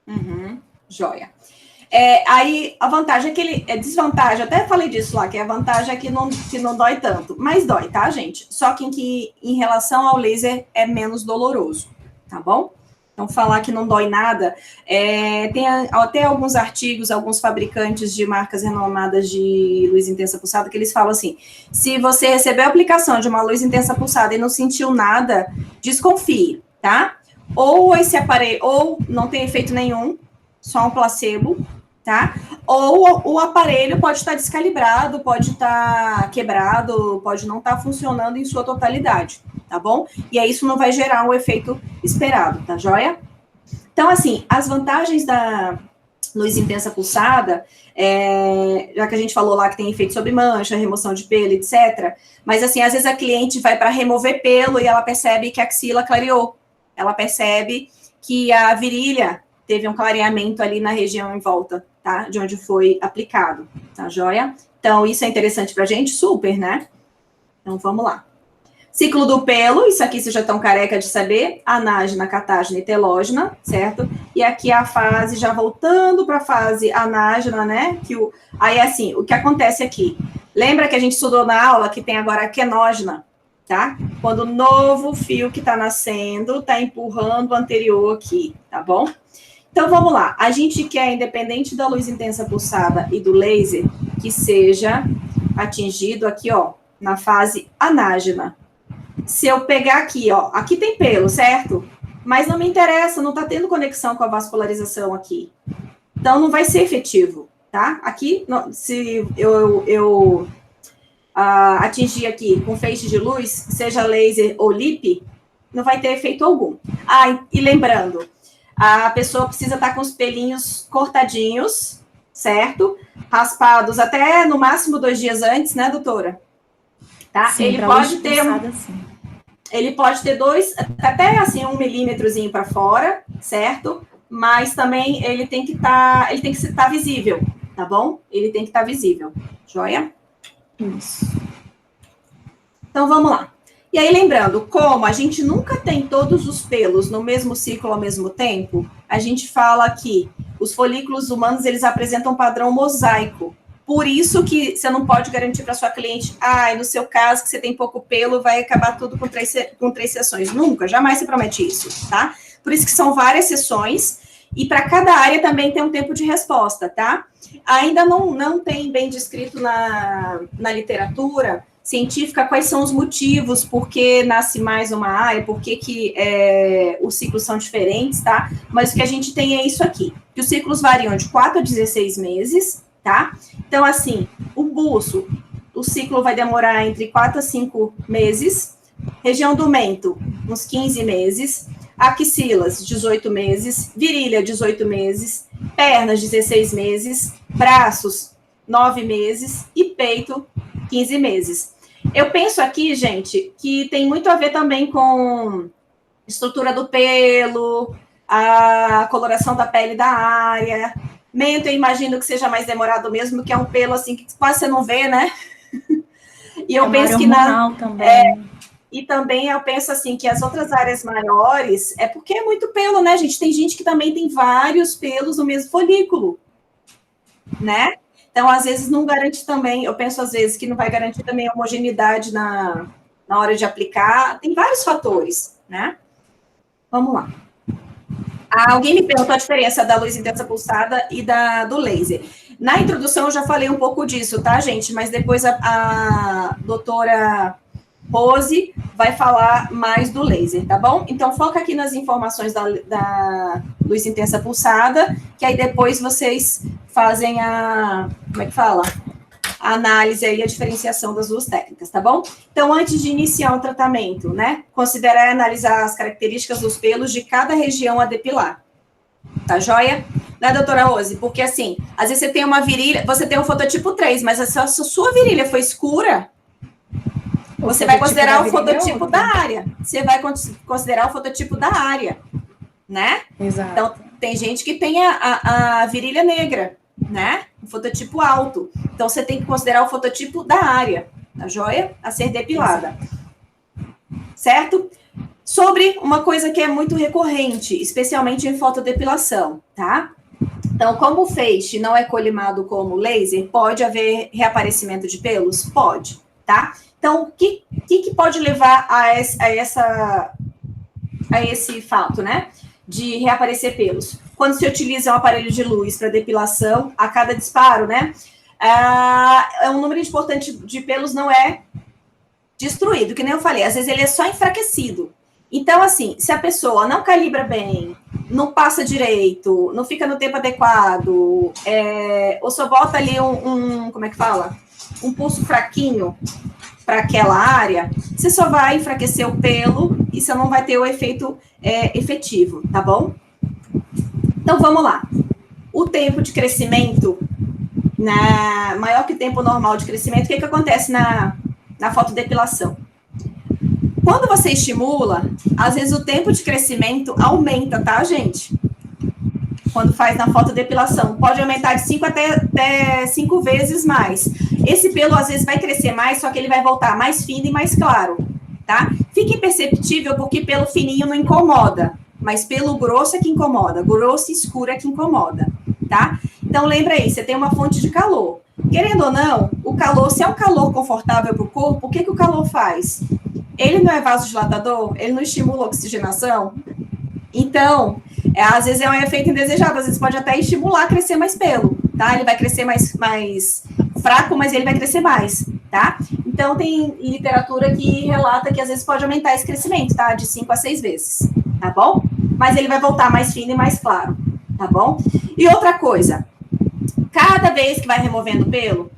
área. Joia. Aí a vantagem é desvantagem, até falei disso lá, que a vantagem é que não dói tanto, mas dói, tá, gente? Só que em relação ao laser é menos doloroso, tá bom? Então, falar que não dói nada, tem até alguns artigos, alguns fabricantes de marcas renomadas de luz intensa pulsada, que eles falam assim, se você recebeu a aplicação de uma luz intensa pulsada e não sentiu nada, desconfie, tá? Ou esse aparelho, ou não tem efeito nenhum, só um placebo, tá? ou o aparelho pode estar descalibrado, pode estar quebrado, pode não estar funcionando em sua totalidade, tá bom? E aí isso não vai gerar o efeito esperado, tá joia? Então, assim, as vantagens da luz intensa pulsada, já que a gente falou lá que tem efeito sobre mancha, remoção de pelo, etc., mas, assim, às vezes a cliente vai para remover pelo e ela percebe que a axila clareou, ela percebe que a virilha teve um clareamento ali na região em volta, tá? De onde foi aplicado, tá joia? Então, isso é interessante pra gente? Super, né? Então, vamos lá. Ciclo do pelo, isso aqui vocês já estão careca de saber, anágena, catágena e telógena, certo? E aqui a fase, já voltando para a fase anágena, né? Aí, assim, o que acontece aqui? Lembra que a gente estudou na aula que tem agora a quenógena, tá? Quando o novo fio que está nascendo está empurrando o anterior aqui, tá bom? Então, vamos lá. A gente quer, independente da luz intensa pulsada e do laser, que seja atingido aqui, ó, na fase anágena. Se eu pegar aqui, ó, aqui tem pelo, certo? Mas não me interessa, não tá tendo conexão com a vascularização aqui. Então, não vai ser efetivo, tá? Aqui, se eu atingir aqui com feixe de luz, seja laser ou LIP, não vai ter efeito algum. Ah, e lembrando, a pessoa precisa estar com os pelinhos cortadinhos, certo? Raspados até, no máximo, 2 dias antes, né, doutora? Tá? Sim, ele pode ter 2, até assim, 1 milímetrozinho para fora, certo? Mas também ele tem que estar visível, tá bom? Ele tem que estar visível, joia? Isso. Então, vamos lá. E aí, lembrando, como a gente nunca tem todos os pelos no mesmo ciclo ao mesmo tempo, a gente fala que os folículos humanos, eles apresentam um padrão mosaico. Por isso que você não pode garantir para sua cliente, no seu caso, que você tem pouco pelo, vai acabar tudo com 3 sessões. Nunca, jamais se promete isso, tá? Por isso que são várias sessões, e para cada área também tem um tempo de resposta, tá? Ainda não tem bem descrito na literatura científica quais são os motivos, por que nasce mais uma área, por que os ciclos são diferentes, tá? Mas o que a gente tem é isso aqui, que os ciclos variam de 4 a 16 meses, tá? Então, assim, o buço, o ciclo vai demorar entre 4 a 5 meses, região do mento, uns 15 meses, axilas, 18 meses, virilha, 18 meses, pernas, 16 meses, braços, 9 meses e peito, 15 meses. Eu penso aqui, gente, que tem muito a ver também com estrutura do pelo, a coloração da pele da área. Mento, eu imagino que seja mais demorado mesmo, que é um pelo assim que quase você não vê, né? E eu penso que também. E também eu penso assim que as outras áreas maiores é porque é muito pelo, né, gente? Tem gente que também tem vários pelos no mesmo folículo, né? Então, às vezes, não garante também, eu penso às vezes que não vai garantir também a homogeneidade na hora de aplicar. Tem vários fatores, né? Vamos lá. Alguém me perguntou a diferença da luz intensa pulsada e do laser. Na introdução, eu já falei um pouco disso, tá, gente? Mas depois a doutora Rose vai falar mais do laser, tá bom? Então, foca aqui nas informações da luz intensa pulsada, que aí depois vocês fazem como é que fala? A análise aí, a diferenciação das duas técnicas, tá bom? Então, antes de iniciar o tratamento, né, considerar e analisar as características dos pelos de cada região a depilar. Tá joia? Né, doutora Rose? Porque, assim, às vezes você tem uma virilha, você tem um fototipo 3, mas se a sua virilha foi escura, você vai considerar o fototipo da área. Você vai considerar o fototipo da área, né? Exato. Então, tem gente que tem a virilha negra, né? O fototipo alto. Então, você tem que considerar o fototipo da área, tá joia? A ser depilada. Certo? Sobre uma coisa que é muito recorrente, especialmente em fotodepilação, tá? Então, como o feixe não é colimado como laser, pode haver reaparecimento de pelos? Pode, tá? Então, o que pode levar a esse fato, né? De reaparecer pelos? Quando se utiliza um aparelho de luz para depilação, a cada disparo, né? Um número importante de pelos não é destruído, que nem eu falei. Às vezes ele é só enfraquecido. Então, assim, se a pessoa não calibra bem, não passa direito, não fica no tempo adequado, ou só bota ali como é que fala? Um pulso fraquinho para aquela área, você só vai enfraquecer o pelo e você não vai ter o efeito efetivo, tá bom? Então, vamos lá. O tempo de crescimento, maior que o tempo normal de crescimento, o que acontece na fotodepilação? Quando você estimula, às vezes o tempo de crescimento aumenta, tá, gente? Quando faz na fotodepilação, pode aumentar de 5 até 5 vezes mais. Esse pelo, às vezes, vai crescer mais, só que ele vai voltar mais fino e mais claro, tá? Fica imperceptível porque pelo fininho não incomoda, mas pelo grosso é que incomoda, grosso e escuro é que incomoda, tá? Então, lembra aí, você tem uma fonte de calor. Querendo ou não, o calor, se é um calor confortável para o corpo, o que o calor faz? Ele não é vasodilatador? Ele não estimula a oxigenação? Então, às vezes é um efeito indesejado, às vezes pode até estimular a crescer mais pelo, tá? Ele vai crescer mais fraco, mas ele vai crescer mais, tá? Então, tem literatura que relata que às vezes pode aumentar esse crescimento, tá? De 5 a 6 vezes, tá bom? Mas ele vai voltar mais fino e mais claro, tá bom? E outra coisa, cada vez que vai removendo o pelo,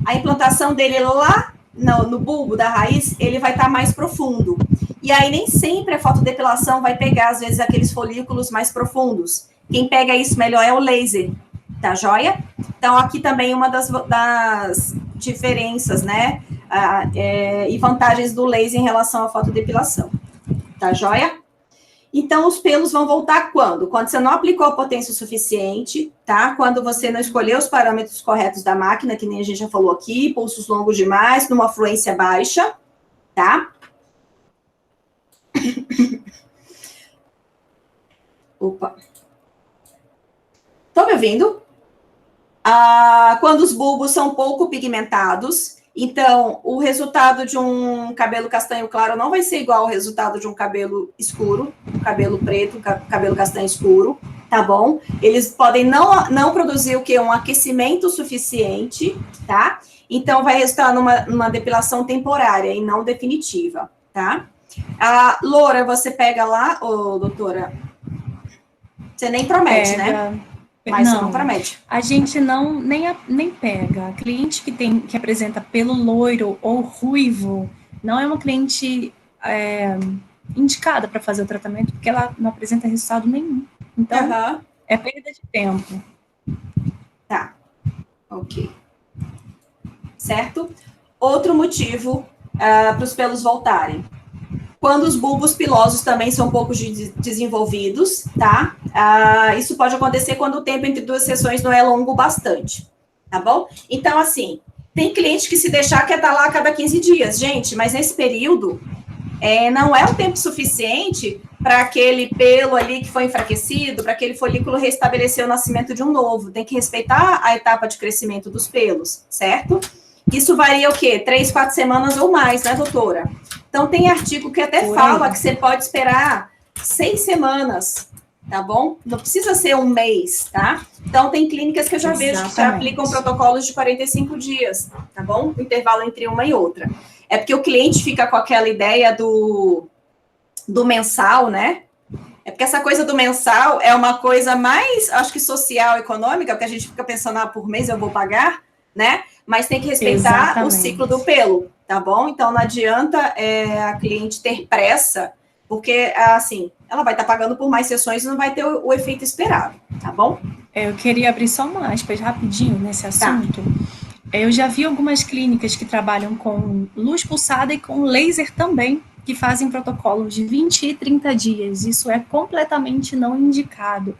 a implantação dele lá no bulbo da raiz, ele vai estar mais profundo. E aí nem sempre a fotodepilação vai pegar, às vezes, aqueles folículos mais profundos. Quem pega isso melhor é o laser, tá joia? Então, aqui também uma das diferenças, né, e vantagens do laser em relação à fotodepilação, tá joia? Então, os pelos vão voltar quando? Quando você não aplicou a potência o suficiente, tá? Quando você não escolheu os parâmetros corretos da máquina, que nem a gente já falou aqui, pulsos longos demais, numa fluência baixa, tá? Opa. Estão me ouvindo? Quando os bulbos são pouco pigmentados, então o resultado de um cabelo castanho claro não vai ser igual ao resultado de um cabelo escuro, cabelo preto, cabelo castanho escuro, tá bom? Eles podem não produzir o quê? Um aquecimento suficiente, tá? Então vai resultar numa depilação temporária e não definitiva, tá? Loura, você pega lá, doutora, você nem promete, né? Mas não, você não promete. A gente nem pega. A cliente que apresenta pelo loiro ou ruivo não é uma cliente indicada para fazer o tratamento, porque ela não apresenta resultado nenhum. Então, é perda de tempo. Tá. Ok. Certo? Outro motivo para os pelos voltarem. Quando os bulbos pilosos também são pouco desenvolvidos, tá? Isso pode acontecer quando o tempo entre duas sessões não é longo bastante, tá bom? Então, assim, tem cliente que se deixar quer estar lá a cada 15 dias. Gente, mas nesse período, não é o tempo suficiente para aquele pelo ali que foi enfraquecido, para aquele folículo restabelecer o nascimento de um novo. Tem que respeitar a etapa de crescimento dos pelos, certo? Isso varia o quê? 3, 4 semanas ou mais, né, doutora? Então, tem artigo que até fala que você pode esperar 6 semanas, tá bom? Não precisa ser um mês, tá? Então, tem clínicas que eu já vejo que já aplicam protocolos de 45 dias, tá bom? O intervalo entre uma e outra. É porque o cliente fica com aquela ideia do mensal, né? É porque essa coisa do mensal é uma coisa mais, acho que social, econômica, porque a gente fica pensando, por mês eu vou pagar, né? Mas tem que respeitar o ciclo do pelo, tá bom? Então, não adianta a cliente ter pressa, porque, assim, ela vai estar pagando por mais sessões e não vai ter o efeito esperado, tá bom? Eu queria abrir só uma aspas rapidinho nesse assunto. Tá. Eu já vi algumas clínicas que trabalham com luz pulsada e com laser também, que fazem protocolos de 20 e 30 dias. Isso é completamente não indicado.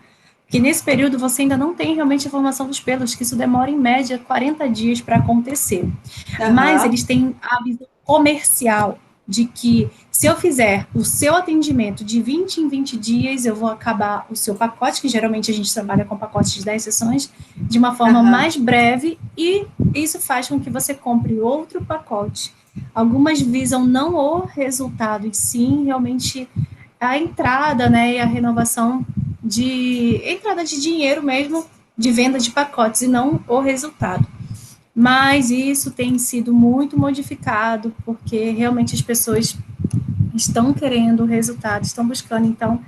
Que nesse período você ainda não tem realmente a formação dos pelos, que isso demora em média 40 dias para acontecer. Mas eles têm a visão comercial de que se eu fizer o seu atendimento de 20 em 20 dias, eu vou acabar o seu pacote, que geralmente a gente trabalha com pacotes de 10 sessões, de uma forma mais breve, e isso faz com que você compre outro pacote. Algumas visam não o resultado, e sim realmente a entrada, né, e a renovação entrada de dinheiro mesmo, de venda de pacotes, e não o resultado. Mas isso tem sido muito modificado, porque realmente as pessoas estão querendo o resultado, estão buscando, então,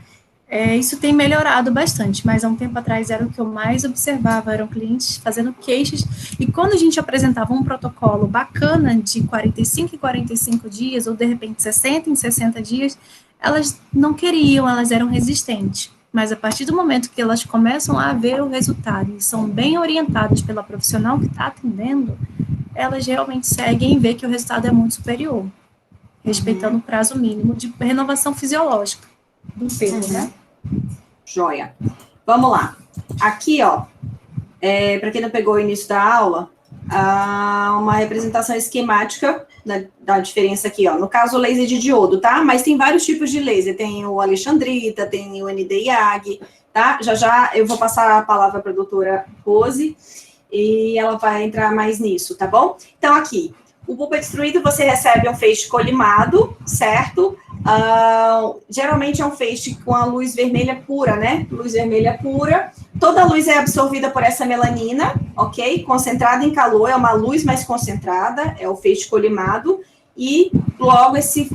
isso tem melhorado bastante, mas há um tempo atrás era o que eu mais observava, eram clientes fazendo queixas, e quando a gente apresentava um protocolo bacana de 45 em 45 dias, ou de repente 60 em 60 dias, elas não queriam, elas eram resistentes. Mas a partir do momento que elas começam a ver o resultado e são bem orientadas pela profissional que está atendendo, elas realmente seguem e vê que o resultado é muito superior, respeitando o prazo mínimo de renovação fisiológica do pelo, né? Joia. Vamos lá. Aqui, ó, para quem não pegou o início da aula, uma representação esquemática da diferença aqui, ó. No caso, o laser de diodo, tá? Mas tem vários tipos de laser. Tem o alexandrita, tem o ND-YAG, tá? Já eu vou passar a palavra para a doutora Rose e ela vai entrar mais nisso, tá bom? Então, aqui, o bulbo destruído, você recebe um feixe colimado, certo? Geralmente é um feixe com a luz vermelha pura, né? Luz vermelha pura. Toda a luz é absorvida por essa melanina, ok? Concentrada em calor, é uma luz mais concentrada, é o feixe colimado. E logo esse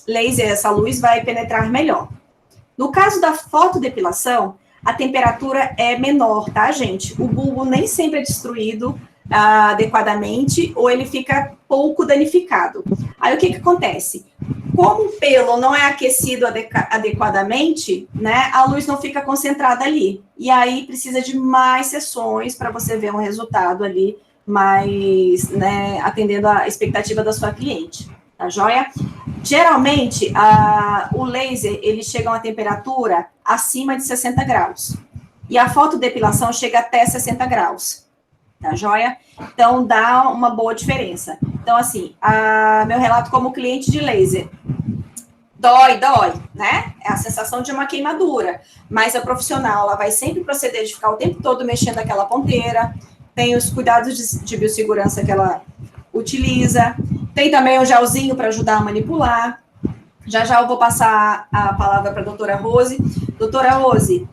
laser, essa luz vai penetrar melhor. No caso da fotodepilação, a temperatura é menor, tá, gente? O bulbo nem sempre é destruído adequadamente, ou ele fica pouco danificado. Aí o que acontece? Como o pelo não é aquecido adequadamente, né, a luz não fica concentrada ali. E aí precisa de mais sessões para você ver um resultado ali mais, né, atendendo a expectativa da sua cliente. Tá joia? Geralmente, o laser, ele chega a uma temperatura acima de 60 graus. E a fotodepilação chega até 60 graus. Tá joia? Então, dá uma boa diferença. Então, assim, meu relato como cliente de laser, dói, né? É a sensação de uma queimadura. Mas a profissional, ela vai sempre proceder de ficar o tempo todo mexendo aquela ponteira, tem os cuidados de biossegurança que ela utiliza, tem também o gelzinho para ajudar a manipular. Já eu vou passar a palavra para a doutora Rose. Doutora Rose,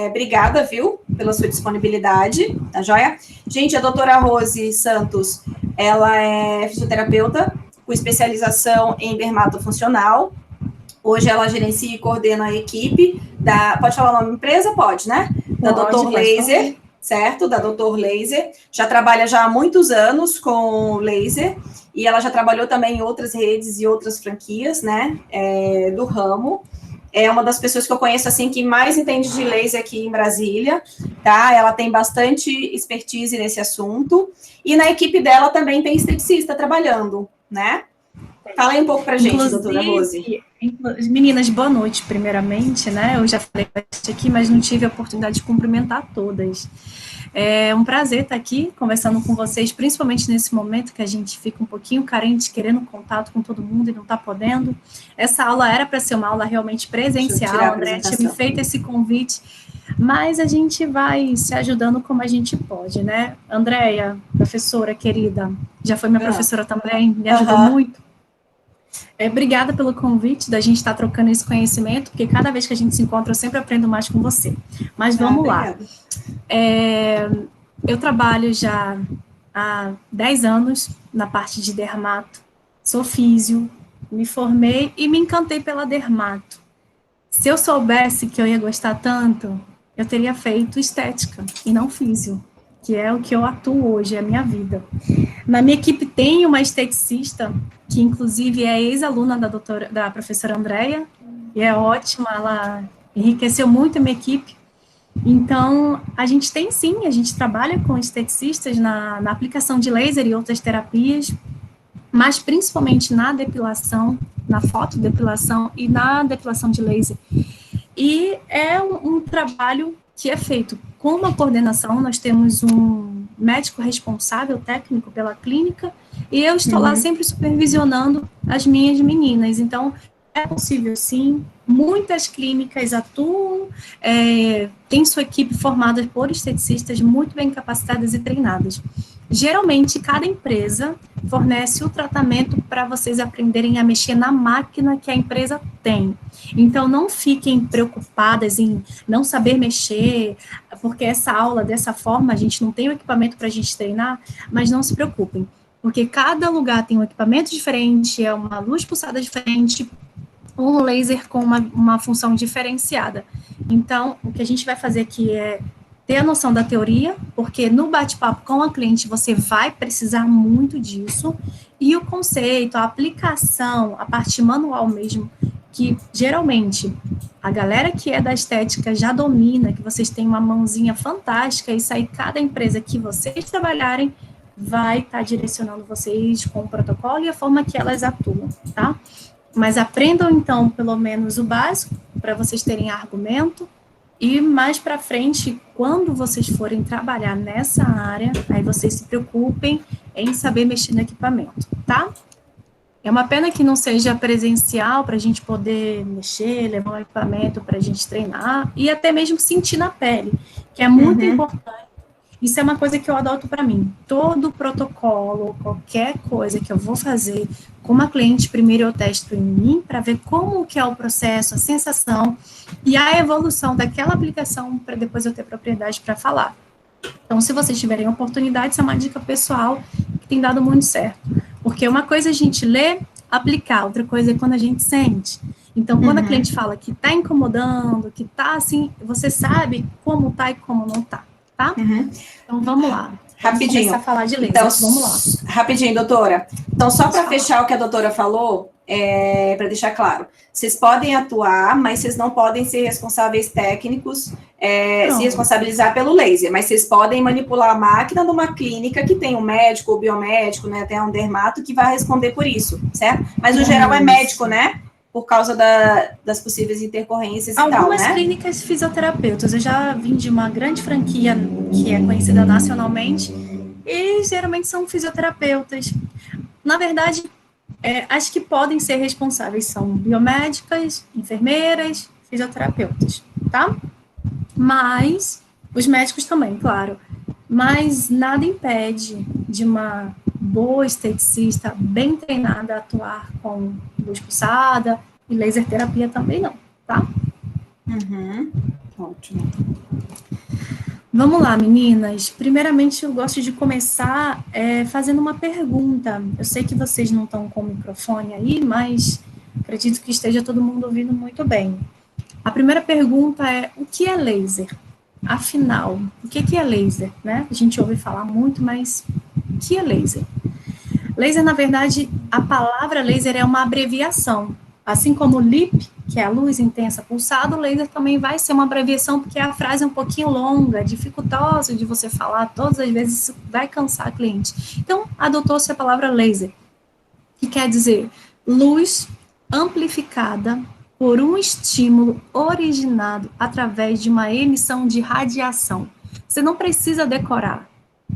obrigada, viu, pela sua disponibilidade, tá joia? Gente, a doutora Rose Santos, ela é fisioterapeuta com especialização em dermatofuncional. Hoje ela gerencia e coordena a equipe pode falar o nome da empresa? Pode, né? Da Dr. Laser, certo? Da Dr. Laser. Já trabalha já há muitos anos com laser. E ela já trabalhou também em outras redes e outras franquias, né, do ramo. É uma das pessoas que eu conheço, assim, que mais entende de laser aqui em Brasília, tá? Ela tem bastante expertise nesse assunto. E na equipe dela também tem esteticista trabalhando, né? Fala aí um pouco pra gente, doutora Rose. Meninas, boa noite, primeiramente, né? Eu já falei bastante aqui, mas não tive a oportunidade de cumprimentar todas. É um prazer estar aqui conversando com vocês, principalmente nesse momento que a gente fica um pouquinho carente, querendo contato com todo mundo e não está podendo. Essa aula era para ser uma aula realmente presencial, a Andréia tinha me feito esse convite, mas a gente vai se ajudando como a gente pode, né? Andréia, professora querida, já foi minha professora também, me ajudou muito. Obrigada pelo convite da gente estar trocando esse conhecimento, porque cada vez que a gente se encontra, eu sempre aprendo mais com você. Mas vamos lá. Eu trabalho já há 10 anos na parte de dermato, sou físio, me formei e me encantei pela dermato. Se eu soubesse que eu ia gostar tanto, eu teria feito estética e não físio, que é o que eu atuo hoje, é a minha vida. Na minha equipe tem uma esteticista, que inclusive é ex-aluna da professora Andréia, e é ótima, ela enriqueceu muito a minha equipe. Então, a gente tem sim, a gente trabalha com esteticistas na aplicação de laser e outras terapias, mas principalmente na depilação, na fotodepilação e na depilação de laser. E é um trabalho que é feito com uma coordenação, nós temos um médico responsável, técnico pela clínica, e eu estou lá sempre supervisionando as minhas meninas. Então, é possível sim, muitas clínicas atuam, tem sua equipe formada por esteticistas muito bem capacitadas e treinadas. Geralmente, cada empresa fornece o tratamento para vocês aprenderem a mexer na máquina que a empresa tem. Então, não fiquem preocupadas em não saber mexer, porque essa aula, dessa forma, a gente não tem o equipamento para a gente treinar, mas não se preocupem. porque cada lugar tem um equipamento diferente, é uma luz pulsada diferente, um laser com uma função diferenciada. Então, o que a gente vai fazer aqui é ter a noção da teoria, porque no bate-papo com a cliente você vai precisar muito disso, e o conceito, a aplicação, a parte manual mesmo, que geralmente a galera que é da estética já domina, que vocês têm uma mãozinha fantástica, isso aí cada empresa que vocês trabalharem vai estar direcionando vocês com o protocolo e a forma que elas atuam, tá? Mas aprendam, então, pelo menos o básico, para vocês terem argumento, e mais para frente, quando vocês forem trabalhar nessa área, aí vocês se preocupem em saber mexer no equipamento, tá? É uma pena que não seja presencial para a gente poder mexer, levar um equipamento para a gente treinar e até mesmo sentir na pele, que é muito importante. Isso é uma coisa que eu adoto para mim. Todo protocolo, qualquer coisa que eu vou fazer com uma cliente, primeiro eu testo em mim para ver como que é o processo, a sensação e a evolução daquela aplicação para depois eu ter propriedade para falar. Então, se vocês tiverem oportunidade, isso é uma dica pessoal que tem dado muito certo. Porque uma coisa é a gente ler, aplicar, outra coisa é quando a gente sente. Então, quando a cliente fala que está incomodando, que está assim, você sabe como está e como não está. Tá? Então, vamos lá. Rapidinho. Vamos começar a falar de laser. Então, vamos lá. Rapidinho, doutora. Então, só para fechar o que a doutora falou, para deixar claro, vocês podem atuar, mas vocês não podem ser responsáveis técnicos, se responsabilizar pelo laser, mas vocês podem manipular a máquina numa clínica que tem um médico ou biomédico, né, até um dermato, que vai responder por isso, certo? Mas o geral é médico, né? Por causa das possíveis intercorrências e tal, né? Algumas clínicas fisioterapeutas, eu já vim de uma grande franquia que é conhecida nacionalmente, e geralmente são fisioterapeutas. Na verdade, as que podem ser responsáveis são biomédicas, enfermeiras, fisioterapeutas, tá? Mas, os médicos também, claro. Mas nada impede de uma boa esteticista, bem treinada, a atuar com luz pulsada e laser terapia também não, tá? Ótimo. Vamos lá, meninas. Primeiramente, eu gosto de começar fazendo uma pergunta. Eu sei que vocês não estão com o microfone aí, mas acredito que esteja todo mundo ouvindo muito bem. A primeira pergunta é, o que é laser? Afinal, o que é laser, né? A gente ouve falar muito, mas o que é laser? Laser, na verdade, a palavra laser é uma abreviação. Assim como LIP, que é a luz intensa pulsada, o laser também vai ser uma abreviação, porque a frase é um pouquinho longa, dificultosa de você falar, todas as vezes isso vai cansar a cliente. Então, adotou-se a palavra laser, que quer dizer luz amplificada por um estímulo originado através de uma emissão de radiação. Você não precisa decorar,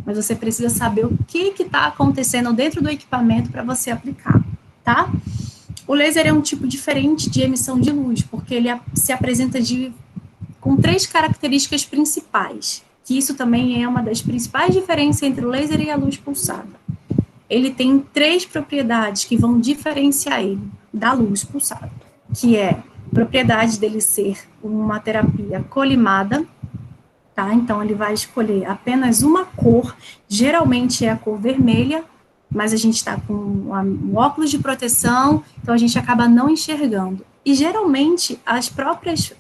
mas você precisa saber o que está acontecendo dentro do equipamento para você aplicar, tá? O laser é um tipo diferente de emissão de luz, porque ele se apresenta com 3 características principais, que isso também é uma das principais diferenças entre o laser e a luz pulsada. Ele tem 3 propriedades que vão diferenciar ele da luz pulsada, que é a propriedade dele ser uma terapia colimada, tá? Então, ele vai escolher apenas uma cor, geralmente é a cor vermelha, mas a gente está com um óculos de proteção, então a gente acaba não enxergando. E, geralmente, as próprias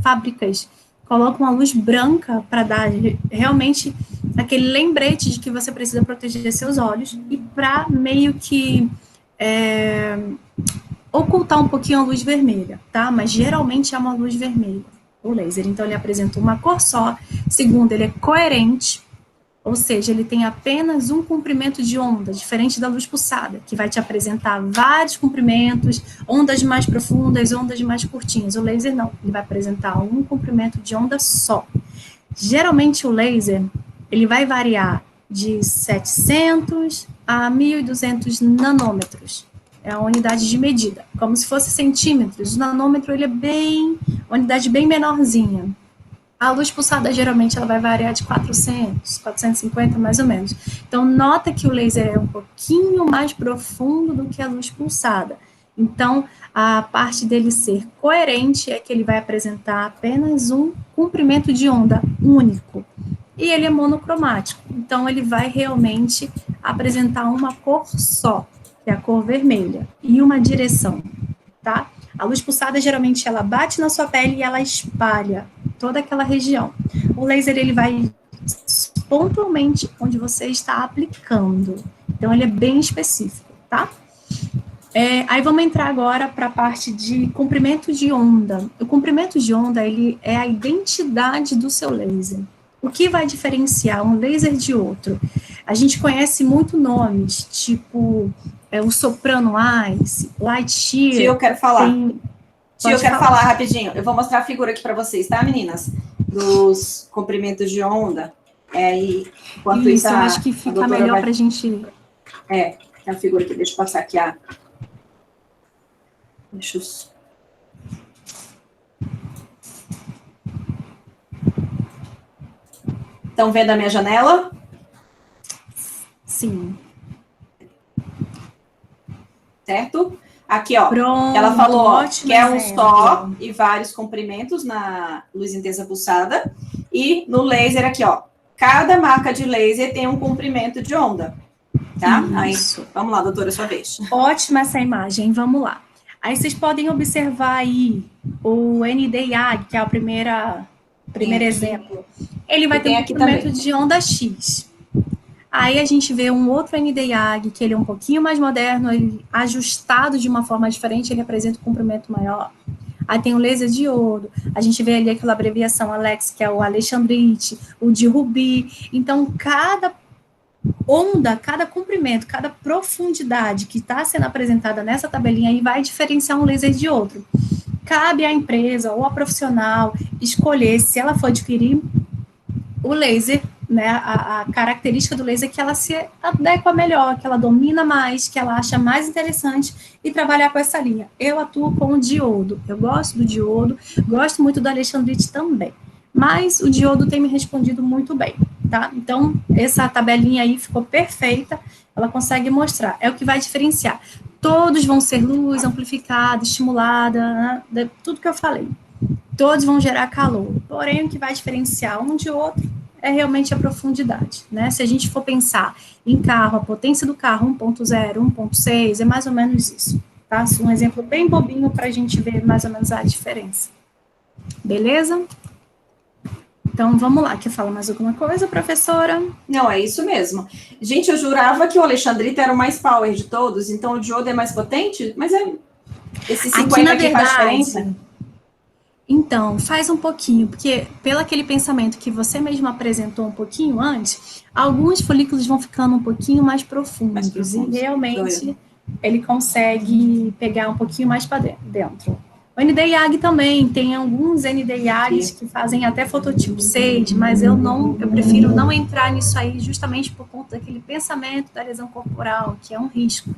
fábricas colocam a luz branca para dar realmente aquele lembrete de que você precisa proteger seus olhos e para meio que ocultar um pouquinho a luz vermelha, tá? Mas, geralmente, é uma luz vermelha, o laser. Então, ele apresenta uma cor só. Segundo, ele é coerente, ou seja, ele tem apenas um comprimento de onda, diferente da luz pulsada, que vai te apresentar vários comprimentos, ondas mais profundas, ondas mais curtinhas. O laser não, ele vai apresentar um comprimento de onda só. Geralmente o laser, ele vai variar de 700 a 1.200 nanômetros. É a unidade de medida, como se fosse centímetros. O nanômetro, ele é uma unidade bem menorzinha. A luz pulsada, geralmente, ela vai variar de 400, 450, mais ou menos. Então, nota que o laser é um pouquinho mais profundo do que a luz pulsada. Então, a parte dele ser coerente é que ele vai apresentar apenas um comprimento de onda único. E ele é monocromático. Então, ele vai realmente apresentar uma cor só, que é a cor vermelha, e uma direção, tá? A luz pulsada, geralmente, ela bate na sua pele e ela espalha toda aquela região. O laser, ele vai pontualmente onde você está aplicando. Então, ele é bem específico, tá? Aí vamos entrar agora para a parte de comprimento de onda. O comprimento de onda, ele é a identidade do seu laser. O que vai diferenciar um laser de outro? A gente conhece muito nomes, tipo o Soprano Ice, Light Shear. Tio, eu quero falar. Eu quero falar rapidinho. Eu vou mostrar a figura aqui para vocês, tá, meninas? Dos comprimentos de onda. Enquanto isso, eu acho que fica melhor para a gente... Tem a figura aqui. Deixa eu passar aqui Deixa eu... Estão vendo a minha janela? Sim. Certo? Aqui, ó. Pronto, ela falou que é um só exemplo. e vários comprimentos na luz intensa pulsada. E no laser aqui, ó. Cada marca de laser tem um comprimento de onda. Tá? Isso. Aí, vamos lá, doutora, sua vez. Ótima essa imagem, vamos lá. Aí vocês podem observar aí o ND-YAG, que é o primeiro exemplo. Ele vai ter um comprimento de onda X. Aí a gente vê um outro ND-YAG, que ele é um pouquinho mais moderno, ele, ajustado de uma forma diferente, ele apresenta um comprimento maior. Aí tem o laser diodo, a gente vê ali aquela abreviação Alex, que é o Alexandrite, o de Rubi. Então, cada onda, cada comprimento, cada profundidade que está sendo apresentada nessa tabelinha aí vai diferenciar um laser de outro. Cabe à empresa ou ao profissional escolher, se ela for adquirir o laser, né, a característica do laser que ela se adequa melhor, que ela domina mais, que ela acha mais interessante e trabalhar com essa linha. Eu atuo com o diodo, eu gosto do diodo, gosto muito do Alexandrite também, mas o diodo tem me respondido muito bem, tá? Então, essa tabelinha aí ficou perfeita, ela consegue mostrar, é o que vai diferenciar. Todos vão ser luz amplificada, estimulada, né, tudo que eu falei. Todos vão gerar calor, porém o que vai diferenciar um de outro é realmente a profundidade, né? Se a gente for pensar em carro, a potência do carro 1.0, 1.6, é mais ou menos isso, tá? Um exemplo bem bobinho para a gente ver mais ou menos a diferença. Beleza? Então, vamos lá. Quer falar mais alguma coisa, professora? Não, é isso mesmo. Gente, eu jurava que o Alexandrite era o mais power de todos, então o diodo é mais potente, mas esse 50 aqui faz diferença? Então, faz um pouquinho, porque pelo aquele pensamento que você mesmo apresentou um pouquinho antes, alguns folículos vão ficando um pouquinho mais profundos e realmente ele consegue pegar um pouquinho mais para dentro. O ND-YAG também, tem alguns ND-YAGs que fazem até fototipo 6, mas eu prefiro não entrar nisso aí justamente por conta daquele pensamento da lesão corporal, que é um risco.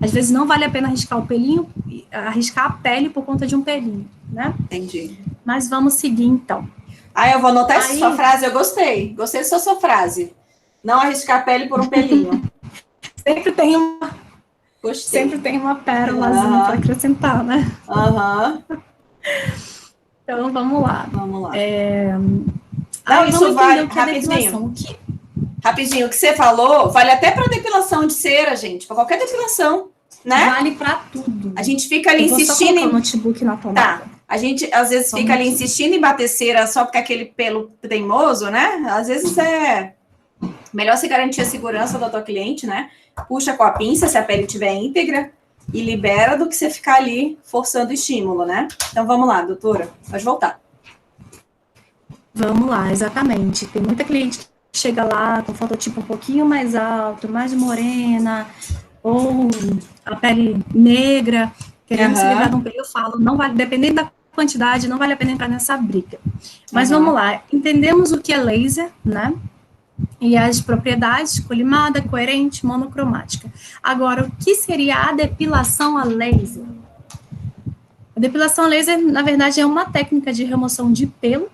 Às vezes não vale a pena arriscar o pelinho, arriscar a pele por conta de um pelinho, né? Entendi. Mas vamos seguir, então. Eu vou anotar essa sua frase, eu gostei. Gostei da sua frase. Não arriscar a pele por um pelinho. Sempre tem uma pérolazinha para acrescentar, né? Então, vamos lá. Isso vale, rapidinho. Rapidinho, o que você falou, vale até para depilação de cera, gente. Para qualquer depilação, né? Vale para tudo. A gente fica ali insistindo em... o notebook na tomada. Tá. A gente, às vezes, fica ali insistindo em bater cera só porque aquele pelo teimoso, né? Às vezes é melhor você garantir a segurança da tua cliente, né? Puxa com a pinça, se a pele estiver íntegra, e libera do que você ficar ali forçando o estímulo, né? Então, vamos lá, doutora. Pode voltar. Vamos lá, exatamente. Tem muita cliente que chega lá com fototipo um pouquinho mais alto, mais morena, ou a pele negra, querendo se livrar de um pelo, eu falo, não vale, dependendo da quantidade, não vale a pena entrar nessa briga. Mas vamos lá, entendemos o que é laser, né? E as propriedades, colimada, coerente, monocromática. Agora, o que seria a depilação a laser? A depilação a laser, na verdade, é uma técnica de remoção de pelo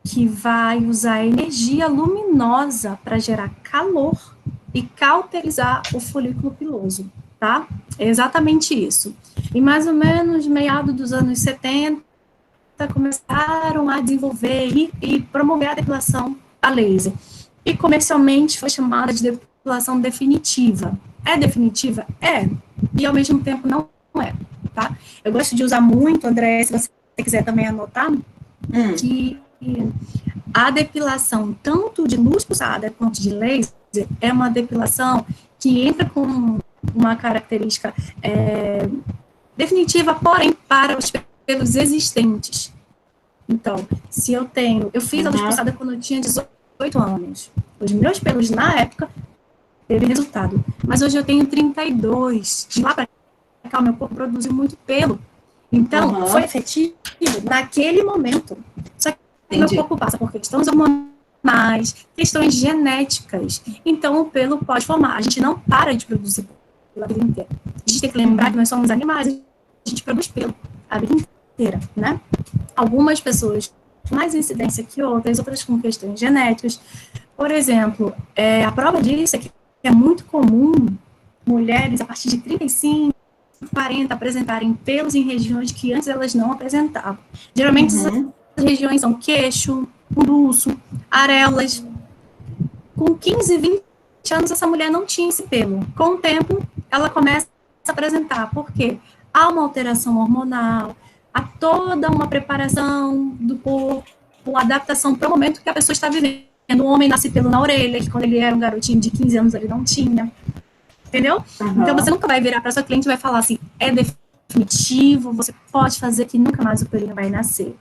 que vai usar energia luminosa para gerar calor e cauterizar o folículo piloso, tá? É exatamente isso. E mais ou menos meados dos anos 70, começaram a desenvolver e promover a depilação a laser. E comercialmente foi chamada de depilação definitiva. É definitiva? É. E ao mesmo tempo não é, tá? Eu gosto de usar muito, André, se você quiser também anotar, que a depilação, tanto de luz pulsada quanto de laser, é uma depilação que entra com uma característica definitiva, porém, para os pelos existentes. Então, se eu fiz a luz pulsada quando eu tinha 18 anos. Os meus pelos, na época, teve resultado. Mas hoje eu tenho 32. De lá para cá, o meu corpo produziu muito pelo. Então, foi efetivo naquele momento. Só que o meu corpo passa por questões hormonais, questões genéticas. Então, o pelo pode formar. A gente não para de produzir pelo a vida inteira. A gente tem que lembrar que nós somos animais. A gente produz pelo a vida inteira, né? Algumas pessoas com mais incidência que outras com questões genéticas. Por exemplo, a prova disso é que é muito comum mulheres a partir de 35, 40 apresentarem pelos em regiões que antes elas não apresentavam. Geralmente essas regiões são queixo, pulso, areolas. Com 15, 20 anos essa mulher não tinha esse pelo. Com o tempo ela começa a apresentar. Por quê? Há uma alteração hormonal, há toda uma preparação do corpo, uma adaptação para o momento que a pessoa está vivendo. O homem nasce pelo na orelha, que quando ele era um garotinho de 15 anos ele não tinha. Entendeu? Então você nunca vai virar para sua cliente e vai falar assim, é definitivo, você pode fazer que nunca mais o pelinho vai nascer.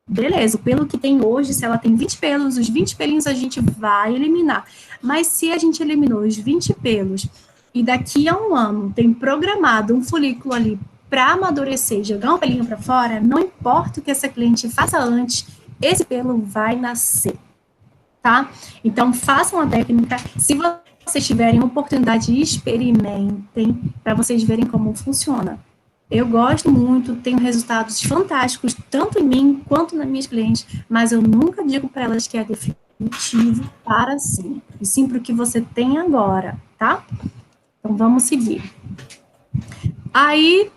Beleza, o pelo que tem hoje, se ela tem 20 pelos, os 20 pelinhos a gente vai eliminar. Mas se a gente eliminou os 20 pelos e daqui a um ano tem programado um folículo ali para amadurecer e jogar um pelinho para fora, não importa o que essa cliente faça antes, esse pelo vai nascer, tá? Então, façam a técnica. Se vocês tiverem oportunidade, experimentem para vocês verem como funciona. Eu gosto muito, tenho resultados fantásticos, tanto em mim quanto nas minhas clientes, mas eu nunca digo para elas que é definitivo para sempre, e sim para o que você tem agora, tá? Então, vamos seguir. Aí,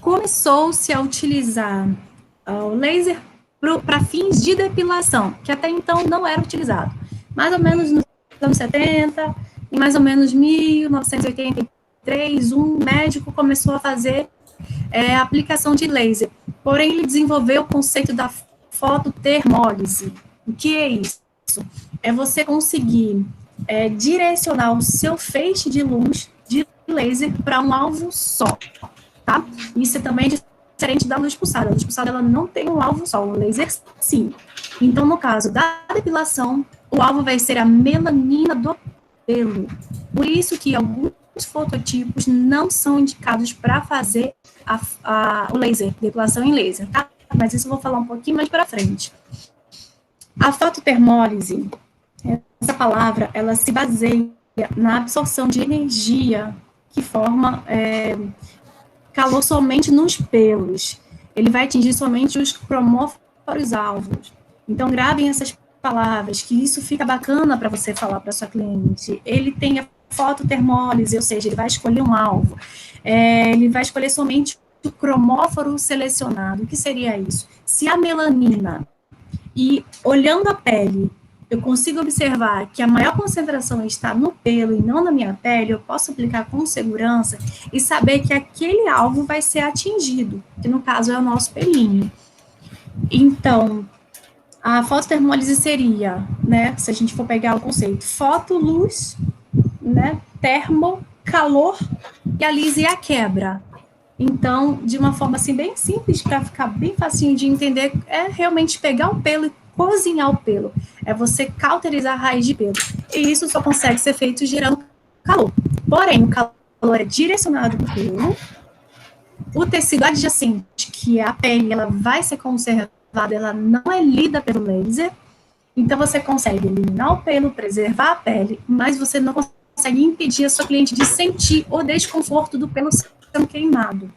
começou-se a utilizar o laser para fins de depilação, que até então não era utilizado. Mais ou menos nos anos 70, e mais ou menos 1983, um médico começou a fazer a aplicação de laser. Porém, ele desenvolveu o conceito da fototermólise. O que é isso? É você conseguir direcionar o seu feixe de luz de laser para um alvo só, tá? Isso é também diferente da luz pulsada. A luz pulsada ela não tem um alvo só, o laser sim. Então, no caso da depilação, o alvo vai ser a melanina do pelo. Por isso que alguns fototipos não são indicados para fazer o laser, depilação em laser, tá? Mas isso eu vou falar um pouquinho mais para frente. A fototermólise, essa palavra, ela se baseia na absorção de energia que forma calor somente nos pelos. Ele vai atingir somente os cromóforos alvos. Então, gravem essas palavras, que isso fica bacana para você falar para sua cliente. Ele tem a fototermólise, ou seja, ele vai escolher um alvo. Ele vai escolher somente o cromóforo selecionado. O que seria isso? Se a melanina, e olhando a pele, eu consigo observar que a maior concentração está no pelo e não na minha pele, eu posso aplicar com segurança e saber que aquele alvo vai ser atingido, que no caso é o nosso pelinho. Então, a fototermólise seria, né, se a gente for pegar o conceito, foto, luz, né, termo, calor, e a lise é a quebra. Então, de uma forma assim bem simples, para ficar bem facinho de entender, é realmente pegar o pelo e cozinhar o pelo. É você cauterizar a raiz de pelo. E isso só consegue ser feito gerando calor. Porém, o calor é direcionado para o pelo. O tecido adjacente, que é a pele, ela vai ser conservada, ela não é lida pelo laser. Então, você consegue eliminar o pelo, preservar a pele, mas você não consegue impedir a sua cliente de sentir o desconforto do pelo sendo queimado.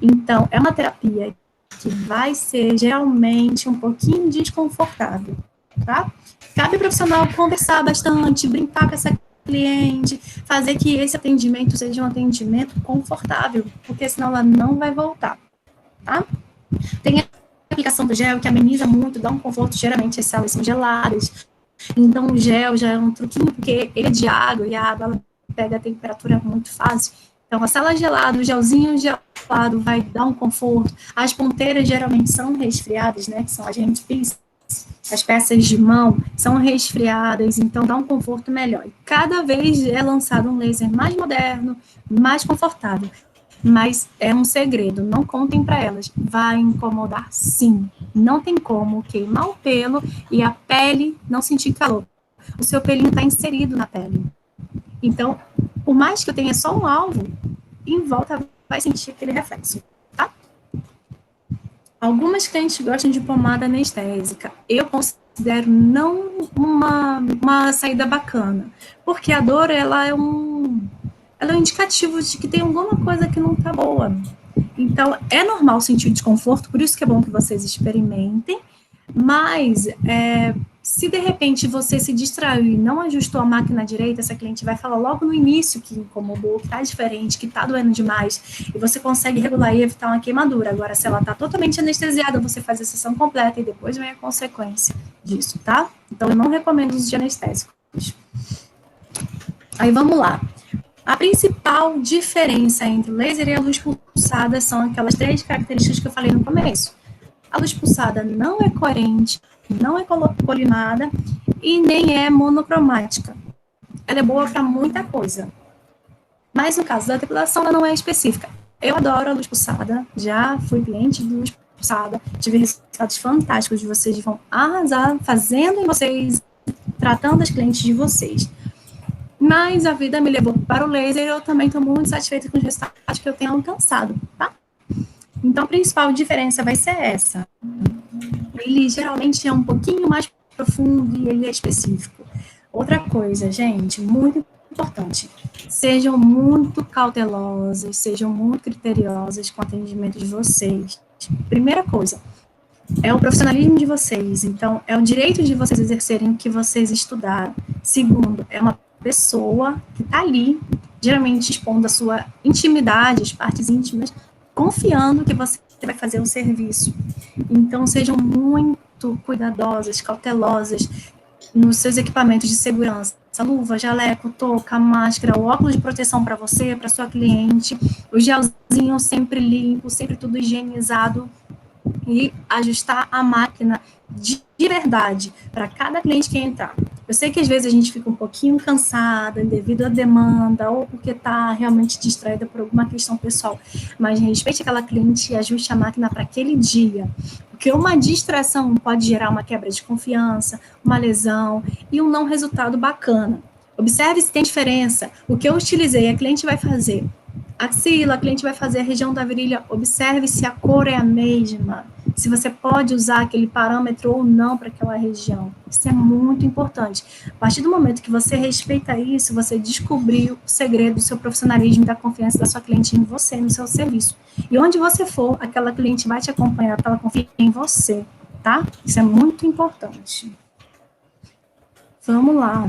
Então, é uma terapia que vai ser geralmente um pouquinho desconfortável, tá? Cabe ao profissional conversar bastante, brincar com essa cliente, fazer que esse atendimento seja um atendimento confortável, porque senão ela não vai voltar, tá? Tem a aplicação do gel que ameniza muito, dá um conforto, geralmente as salas são geladas, Então, o gel já é um truquinho, porque ele é de água, e a água ela pega a temperatura muito fácil. Então, a sala gelada, o gelzinho gelado vai dar um conforto. As ponteiras geralmente são resfriadas, né? Que são as handpieces. As peças de mão são resfriadas, então dá um conforto melhor. E cada vez é lançado um laser mais moderno, mais confortável. Mas é um segredo, não contem para elas. Vai incomodar sim. Não tem como queimar o pelo e a pele não sentir calor. O seu pelinho está inserido na pele. Então, por mais que eu tenha só um alvo, em volta vai sentir aquele reflexo, tá? Algumas clientes gostam de pomada anestésica. Eu considero não uma saída bacana, porque a dor, ela é um indicativo de que tem alguma coisa que não tá boa. Então, é normal sentir desconforto, por isso que é bom que vocês experimentem, mas se de repente você se distraiu e não ajustou a máquina direita, essa cliente vai falar logo no início que incomodou, que tá diferente, que tá doendo demais, e você consegue regular e evitar uma queimadura. Agora, se ela tá totalmente anestesiada, você faz a sessão completa e depois vem a consequência disso, tá? Então, eu não recomendo o uso de anestésicos. Aí, vamos lá. A principal diferença entre o laser e a luz pulsada são aquelas 3 características que eu falei no começo. A luz pulsada não é coerente, não é colinada e nem é monocromática. Ela é boa para muita coisa. Mas no caso da depilação, ela não é específica. Eu adoro a luz pulsada, já fui cliente de luz pulsada, tive resultados fantásticos de vocês, vão arrasar fazendo em vocês, tratando as clientes de vocês. Mas a vida me levou para o laser e eu também estou muito satisfeita com os resultados que eu tenho alcançado, tá? Então, a principal diferença vai ser essa. Ele geralmente é um pouquinho mais profundo e ele é específico. Outra coisa, gente, muito importante. Sejam muito cautelosas, sejam muito criteriosas com o atendimento de vocês. Primeira coisa, é o profissionalismo de vocês. Então, é o direito de vocês exercerem o que vocês estudaram. Segundo, é uma pessoa que está ali, geralmente expondo a sua intimidade, as partes íntimas, confiando que você vai fazer um serviço. Então, sejam muito cuidadosas, cautelosas nos seus equipamentos de segurança. Luva, jaleco, touca, máscara, o óculos de proteção para você, para sua cliente, o gelzinho sempre limpo, sempre tudo higienizado, e ajustar a máquina de verdade para cada cliente que entrar. Eu sei que às vezes a gente fica um pouquinho cansada devido à demanda ou porque está realmente distraída por alguma questão pessoal, mas respeite aquela cliente e ajuste a máquina para aquele dia, porque uma distração pode gerar uma quebra de confiança, uma lesão e um não resultado bacana. Observe se tem diferença. O que eu utilizei, a cliente vai fazer axila, a cliente vai fazer a região da virilha, observe se a cor é a mesma, se você pode usar aquele parâmetro ou não para aquela região. Isso é muito importante. A partir do momento que você respeita isso, você descobriu o segredo do seu profissionalismo, da confiança da sua cliente em você, no seu serviço. E onde você for, aquela cliente vai te acompanhar, porque ela confia em você, tá? Isso é muito importante. Vamos lá.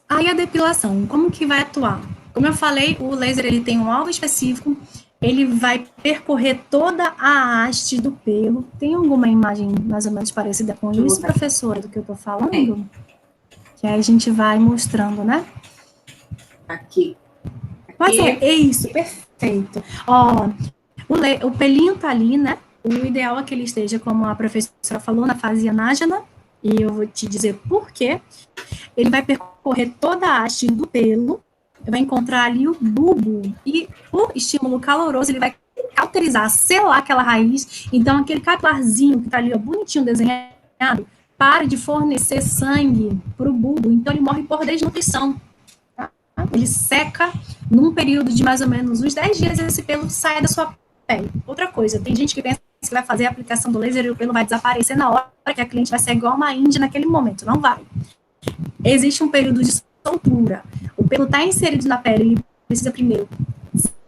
Aí a depilação, como que vai atuar? Como eu falei, o laser ele tem um alvo específico, ele vai percorrer toda a haste do pelo. Tem alguma imagem mais ou menos parecida com isso, professora, do que eu estou falando? Que aí a gente vai mostrando, né? Aqui. Pode ser, é isso, perfeito. Ó, o pelinho tá ali, né? O ideal é que ele esteja, como a professora falou, na fase anágena, e eu vou te dizer por quê. Ele vai percorrer toda a haste do pelo, vai encontrar ali o bulbo, e o estímulo caloroso, ele vai cauterizar, selar aquela raiz, então aquele capilarzinho que tá ali, ó, bonitinho desenhado, para de fornecer sangue para o bulbo, então ele morre por desnutrição, tá? Ele seca num período de mais ou menos uns 10 dias, esse pelo sai da sua pele. Outra coisa, tem gente que pensa que vai fazer a aplicação do laser e o pelo vai desaparecer na hora que a cliente vai ser igual uma índia naquele momento, não vai. Existe um período de soltura. O pelo está inserido na pele, ele precisa primeiro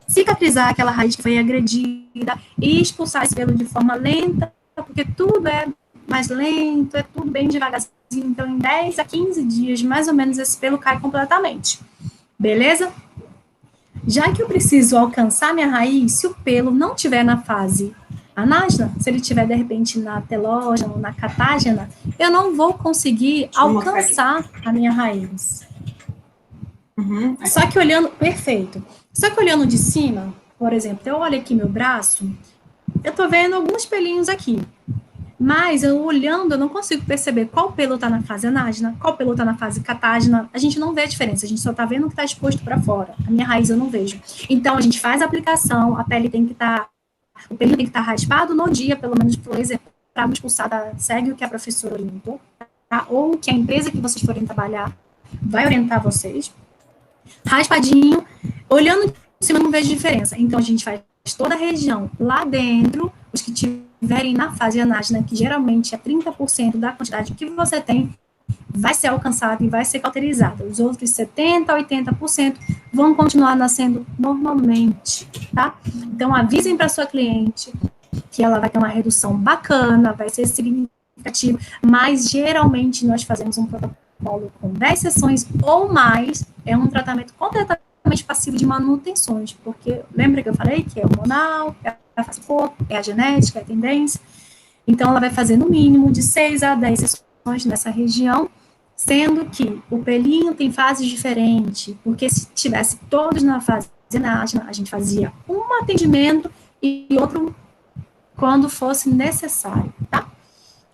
cicatrizar aquela raiz que foi agredida e expulsar esse pelo de forma lenta, porque tudo é mais lento, é tudo bem devagarzinho. Então, em 10 a 15 dias, mais ou menos, esse pelo cai completamente. Beleza? Já que eu preciso alcançar minha raiz, se o pelo não estiver na fase anágena, se ele estiver, de repente, na telógena ou na catágena, eu não vou conseguir alcançar a minha raiz. Só que olhando, perfeito. Só que olhando de cima, por exemplo, eu olho aqui meu braço, eu tô vendo alguns pelinhos aqui. Mas eu olhando, eu não consigo perceber qual pelo está na fase anágena, qual pelo está na fase catágena. A gente não vê a diferença, a gente só está vendo o que está exposto para fora. A minha raiz eu não vejo. Então, a gente faz a aplicação, a pele tem que estar, o pelinho tem que estar raspado no dia, pelo menos por laser, para expulsar, segue o que a professora orientou, tá? Ou que a empresa que vocês forem trabalhar vai orientar vocês. Raspadinho, olhando de cima, não vejo diferença. Então, a gente faz toda a região lá dentro, os que tiverem na fase anágena, que geralmente é 30% da quantidade que você tem, vai ser alcançado e vai ser cauterizado. Os outros 70%, 80% vão continuar nascendo normalmente, tá? Então, avisem para sua cliente que ela vai ter uma redução bacana, vai ser significativa, mas geralmente nós fazemos um protocolo com 10 sessões ou mais, é um tratamento completamente passivo de manutenções, porque lembra que eu falei que é hormonal, é a fase do corpo, é a genética, é a tendência. Então, ela vai fazer no mínimo de 6 a 10 sessões nessa região, sendo que o pelinho tem fases diferentes, porque se tivesse todos na fase anágena, a gente fazia um atendimento e outro quando fosse necessário, tá?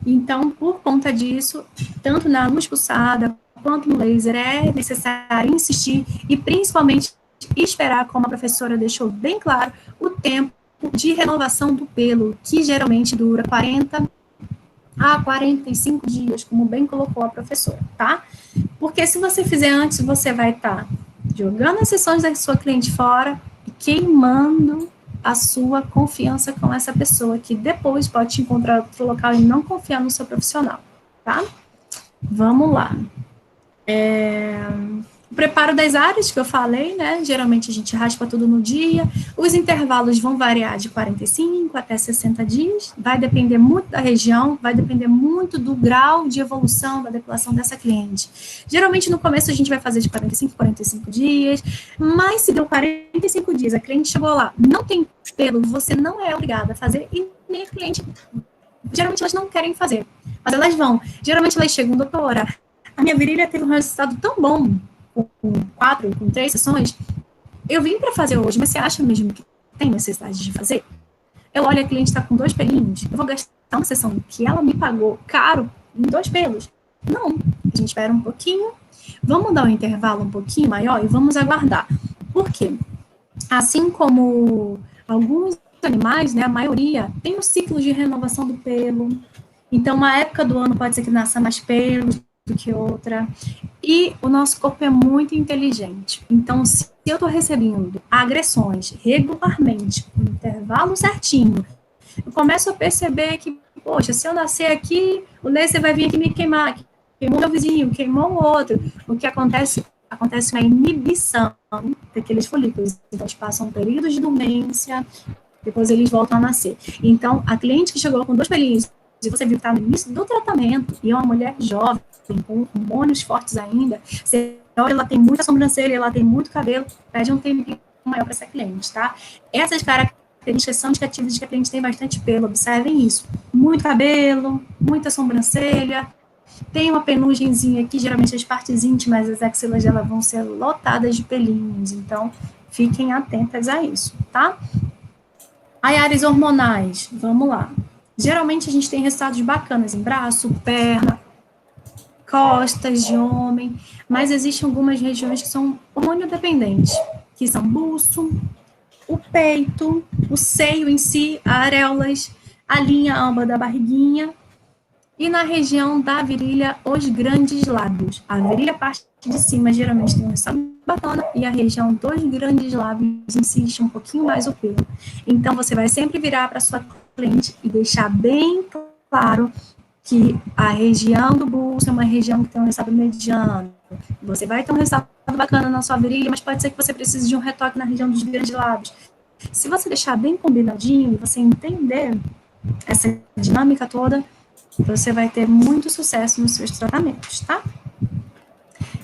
Então, por conta disso, tanto na luz pulsada quanto no laser, é necessário insistir e, principalmente, esperar, como a professora deixou bem claro, o tempo de renovação do pelo, que geralmente dura 40 a 45 dias, como bem colocou a professora, tá? Porque se você fizer antes, você vai estar jogando as sessões da sua cliente fora e queimando a sua confiança com essa pessoa, que depois pode te encontrar em outro local e não confiar no seu profissional, tá? Vamos lá. O preparo das áreas que eu falei, né? Geralmente a gente raspa tudo no dia. Os intervalos vão variar de 45 até 60 dias. Vai depender muito da região, vai depender muito do grau de evolução da depilação dessa cliente. Geralmente no começo a gente vai fazer de 45 a 45 dias, mas se deu 45 dias, a cliente chegou lá, não tem pelo, você não é obrigada a fazer e nem a cliente. Geralmente elas não querem fazer, mas elas vão. Geralmente elas chegam, doutora, a minha virilha teve um resultado tão bom com 3 sessões, eu vim para fazer hoje, mas você acha mesmo que tem necessidade de fazer? Eu olho, a cliente está com 2 pelinhos, eu vou gastar uma sessão que ela me pagou caro em 2 pelos? Não, a gente espera um pouquinho, vamos dar um intervalo um pouquinho maior e vamos aguardar. Por quê? Assim como alguns animais, né, a maioria, tem um ciclo de renovação do pelo, então uma época do ano pode ser que nasça mais pelos do que outra, e o nosso corpo é muito inteligente. Então, se eu estou recebendo agressões regularmente, com intervalo certinho, eu começo a perceber que, poxa, se eu nascer aqui, o laser vai vir aqui me queimar, queimou meu vizinho, queimou o outro. O que acontece? Acontece uma inibição daqueles folículos. Então, eles passam períodos de dormência, depois eles voltam a nascer. Então, a cliente que chegou com 2 pelinhos, e você viu que está no início do tratamento, e é uma mulher jovem, com hormônios fortes ainda, você olha, ela tem muita sobrancelha, ela tem muito cabelo, pede um tempo maior para essa cliente, tá? Essas características são indicativas de que a cliente tem bastante pelo, observem isso. Muito cabelo, muita sobrancelha, tem uma penugemzinha aqui, geralmente as partes íntimas, as axilas dela vão ser lotadas de pelinhos, então fiquem atentas a isso, tá? Aí, áreas hormonais, vamos lá. Geralmente a gente tem resultados bacanas em braço, perna, costas de homem, mas existem algumas regiões que são hormônio dependentes, que são buço, o peito, o seio em si, areolas, a linha alba da barriguinha, e na região da virilha, os grandes lábios. A virilha, a parte de cima, geralmente tem um resultado bacana, e a região dos grandes lábios insiste um pouquinho mais o pelo. Então, você vai sempre virar para sua cliente e deixar bem claro que a região do buço é uma região que tem um resultado mediano. Você vai ter um resultado bacana na sua virilha, mas pode ser que você precise de um retoque na região dos grandes lábios. Se você deixar bem combinadinho e você entender essa dinâmica toda, você vai ter muito sucesso nos seus tratamentos, tá?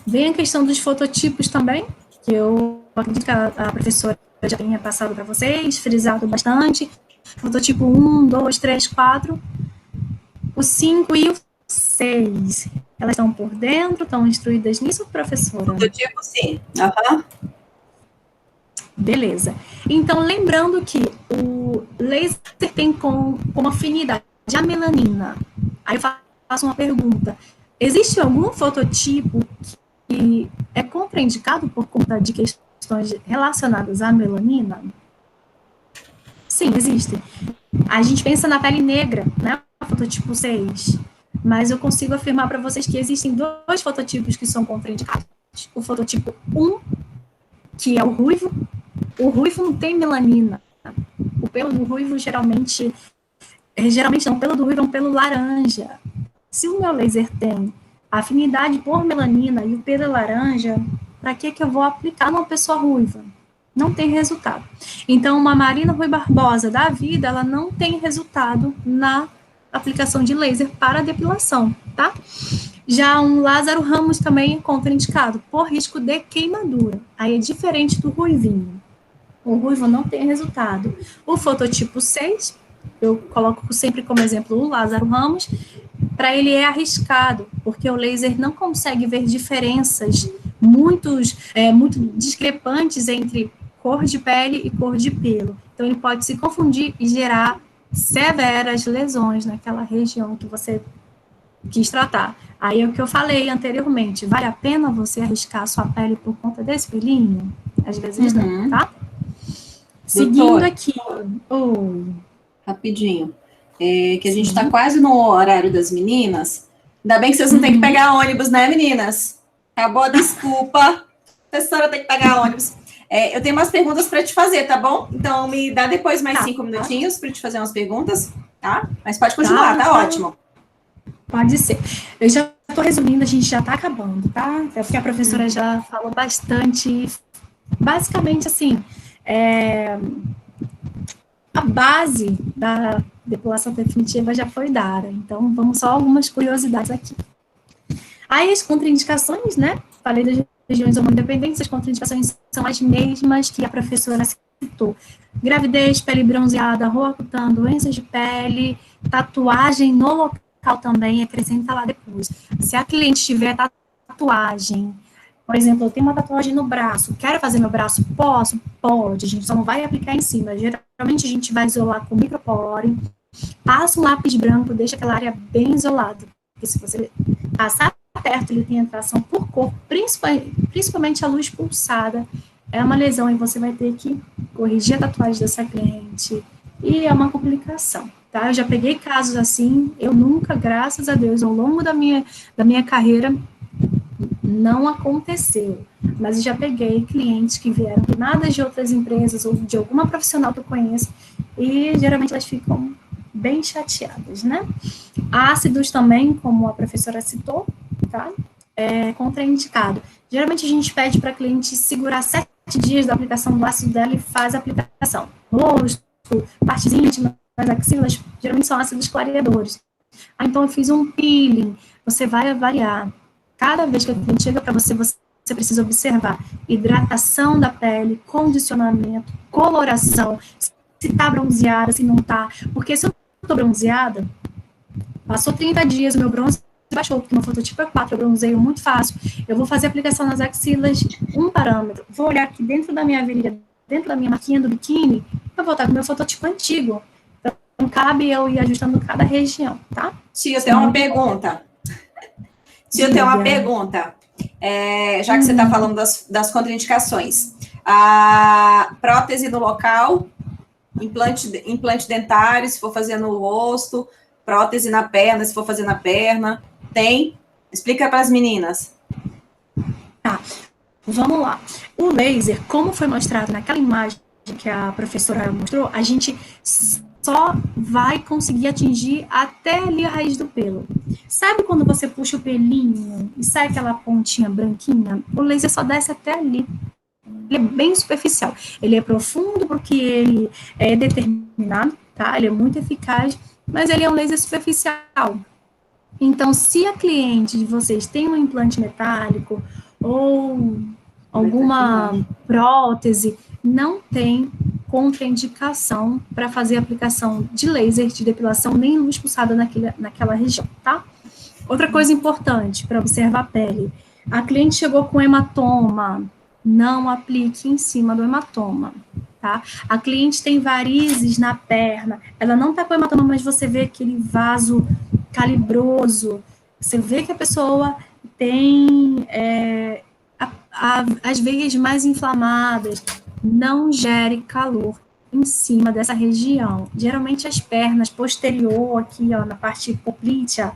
Vem a questão dos fototipos também, que eu acredito que a professora já tenha passado para vocês, frisado bastante. Fototipo 1, 2, 3, 4... O 5 e o 6, elas estão por dentro, estão instruídas nisso, professora? Fototipo, sim. Uhum. Beleza. Então, lembrando que o laser tem como afinidade a melanina. Aí eu faço uma pergunta. Existe algum fototipo que é contraindicado por conta de questões relacionadas à melanina? Sim, existem. A gente pensa na pele negra, né? Fototipo 6. Mas eu consigo afirmar para vocês que existem 2 fototipos que são contraindicados. O fototipo 1, que é o ruivo. O ruivo não tem melanina. O pelo do ruivo geralmente não, o pelo do ruivo é um pelo laranja. Se o meu laser tem afinidade por melanina e o pelo é laranja, para que eu vou aplicar numa pessoa ruiva? Não tem resultado. Então, uma Marina Rui Barbosa da vida, ela não tem resultado na aplicação de laser para depilação, tá? Já um Lázaro Ramos também é contraindicado, por risco de queimadura. Aí é diferente do ruivinho. O ruivo não tem resultado. O fototipo 6, eu coloco sempre como exemplo o Lázaro Ramos, para ele é arriscado, porque o laser não consegue ver diferenças muito discrepantes entre cor de pele e cor de pelo. Então, ele pode se confundir e gerar severas lesões naquela região que você quis tratar. Aí é o que eu falei anteriormente, vale a pena você arriscar a sua pele por conta desse pelinho? Às vezes não, tá? Seguindo aqui. Rapidinho. Que a gente está quase no horário das meninas. Ainda bem que vocês não têm que pegar ônibus, né, meninas? Acabou a desculpa. A professora tem que pegar ônibus. Eu tenho umas perguntas para te fazer, tá bom? Então, me dá depois mais 5 minutinhos para te fazer umas perguntas, tá? Mas pode continuar, tá ótimo. Pode ser. Eu já estou resumindo, a gente já está acabando, tá? É porque a professora já falou bastante. Basicamente, assim, a base da depilação definitiva já foi dada. Então, vamos só algumas curiosidades aqui. Aí, as contraindicações, né? Falei das regiões hormonodependentes, as contraindicações são as mesmas que a professora citou. Gravidez, pele bronzeada, roacutã, doenças de pele, tatuagem no local também, acrescenta lá depois. Se a cliente tiver tatuagem, por exemplo, eu tenho uma tatuagem no braço, quero fazer meu braço? Posso? Pode, a gente só não vai aplicar em cima. Geralmente a gente vai isolar com micropore, passa um lápis branco, deixa aquela área bem isolada. Porque se você passar perto, ele tem atração por cor, principalmente a luz pulsada, é uma lesão e você vai ter que corrigir a tatuagem dessa cliente, e é uma complicação, tá? Eu já peguei casos assim, eu nunca, graças a Deus, ao longo da minha carreira, não aconteceu, mas eu já peguei clientes que vieram do nada de outras empresas ou de alguma profissional que eu conheço, e geralmente elas ficam bem chateadas, né? Ácidos também, como a professora citou, tá? É contraindicado. Geralmente a gente pede para a cliente segurar 7 dias da aplicação do ácido dela e faz a aplicação. Rosto, partes íntimas, axilas, geralmente são ácidos clareadores. Então eu fiz um peeling, você vai avaliar. Cada vez que a cliente chega para você, você precisa observar hidratação da pele, condicionamento, coloração, se tá bronzeada, se não tá. Porque se eu tô bronzeada, passou 30 dias, o meu bronze baixou, porque meu fototipo é 4, eu bronzeio muito fácil. Eu vou fazer aplicação nas axilas, um parâmetro. Vou olhar aqui dentro da minha virilha, dentro da minha marquinha do biquíni, eu vou estar com o meu fototipo antigo. Então, cabe eu ir ajustando cada região, tá? Tia, eu tenho uma pergunta. Tia, eu tenho uma pergunta. Já que você está falando das contraindicações. A prótese no local, implante dentário, se for fazer no rosto, prótese na perna, se for fazer na perna, tem? Explica para as meninas. Tá, vamos lá. O laser, como foi mostrado naquela imagem que a professora mostrou, a gente só vai conseguir atingir até ali a raiz do pelo. Sabe quando você puxa o pelinho e sai aquela pontinha branquinha? O laser só desce até ali. Ele é bem superficial. Ele é profundo porque ele é determinado, tá? Ele é muito eficaz, mas ele é um laser superficial. Então, se a cliente de vocês tem um implante metálico ou alguma prótese, não tem contraindicação para fazer aplicação de laser de depilação nem luz pulsada naquela região, tá? Outra coisa importante para observar a pele. A cliente chegou com hematoma, não aplique em cima do hematoma, tá? A cliente tem varizes na perna, ela não tá com hematoma, mas você vê aquele vaso calibroso, você vê que a pessoa tem as veias mais inflamadas, não gere calor em cima dessa região. Geralmente as pernas posterior, aqui ó, na parte poplítea,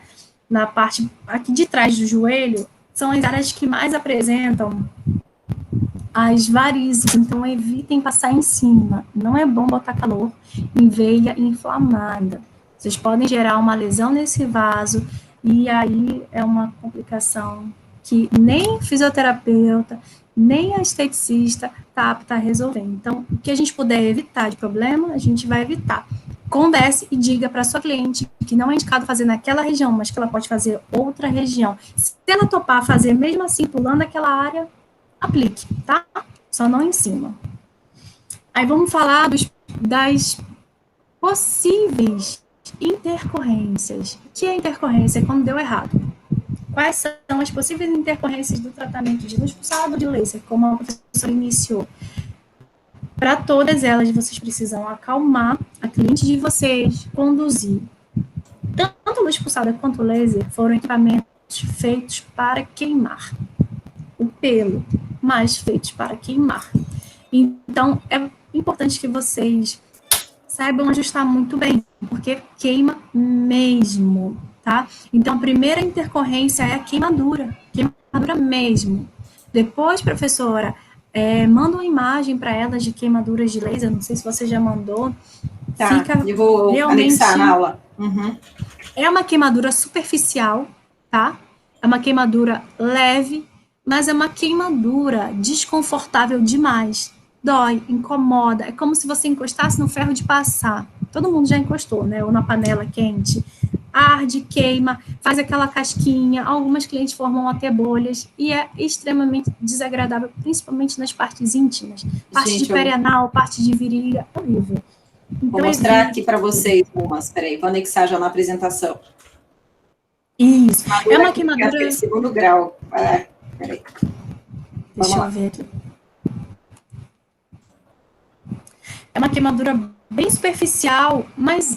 na parte aqui de trás do joelho, são as áreas que mais apresentam as varizes, então evitem passar em cima. Não é bom botar calor em veia inflamada. Vocês podem gerar uma lesão nesse vaso e aí é uma complicação que nem fisioterapeuta, nem a esteticista está apta a resolver. Então, o que a gente puder evitar de problema, a gente vai evitar. Converse e diga para sua cliente que não é indicado fazer naquela região, mas que ela pode fazer outra região. Se ela topar fazer mesmo assim, pulando aquela área, aplique, tá? Só não em cima. Aí vamos falar das possíveis intercorrências. O que é intercorrência? É quando deu errado. Quais são as possíveis intercorrências do tratamento de luz pulsada ou de laser, como a professora iniciou? Para todas elas, vocês precisam acalmar a cliente de vocês, conduzir. Tanto luz pulsada quanto laser foram equipamentos feitos para queimar o pelo, mas feitos para queimar. Então, é importante que vocês saibam ajustar muito bem, porque queima mesmo, tá? Então, a primeira intercorrência é a queimadura mesmo. Depois, professora, manda uma imagem para elas de queimaduras de laser, não sei se você já mandou. Tá, eu vou anexar na aula. Uhum. É uma queimadura superficial, tá? É uma queimadura leve, mas é uma queimadura desconfortável demais. Dói, incomoda, é como se você encostasse no ferro de passar. Todo mundo já encostou, né? Ou na panela quente. Arde, queima, faz aquela casquinha, algumas clientes formam até bolhas, e é extremamente desagradável, principalmente nas partes íntimas. Parte de perianal, parte de virilha, horrível. Então, vou mostrar aqui para vocês umas, peraí, vou anexar já na apresentação. Isso, é uma queimadura... É segundo grau, peraí. Deixa eu ver aqui. É uma queimadura bem superficial, mas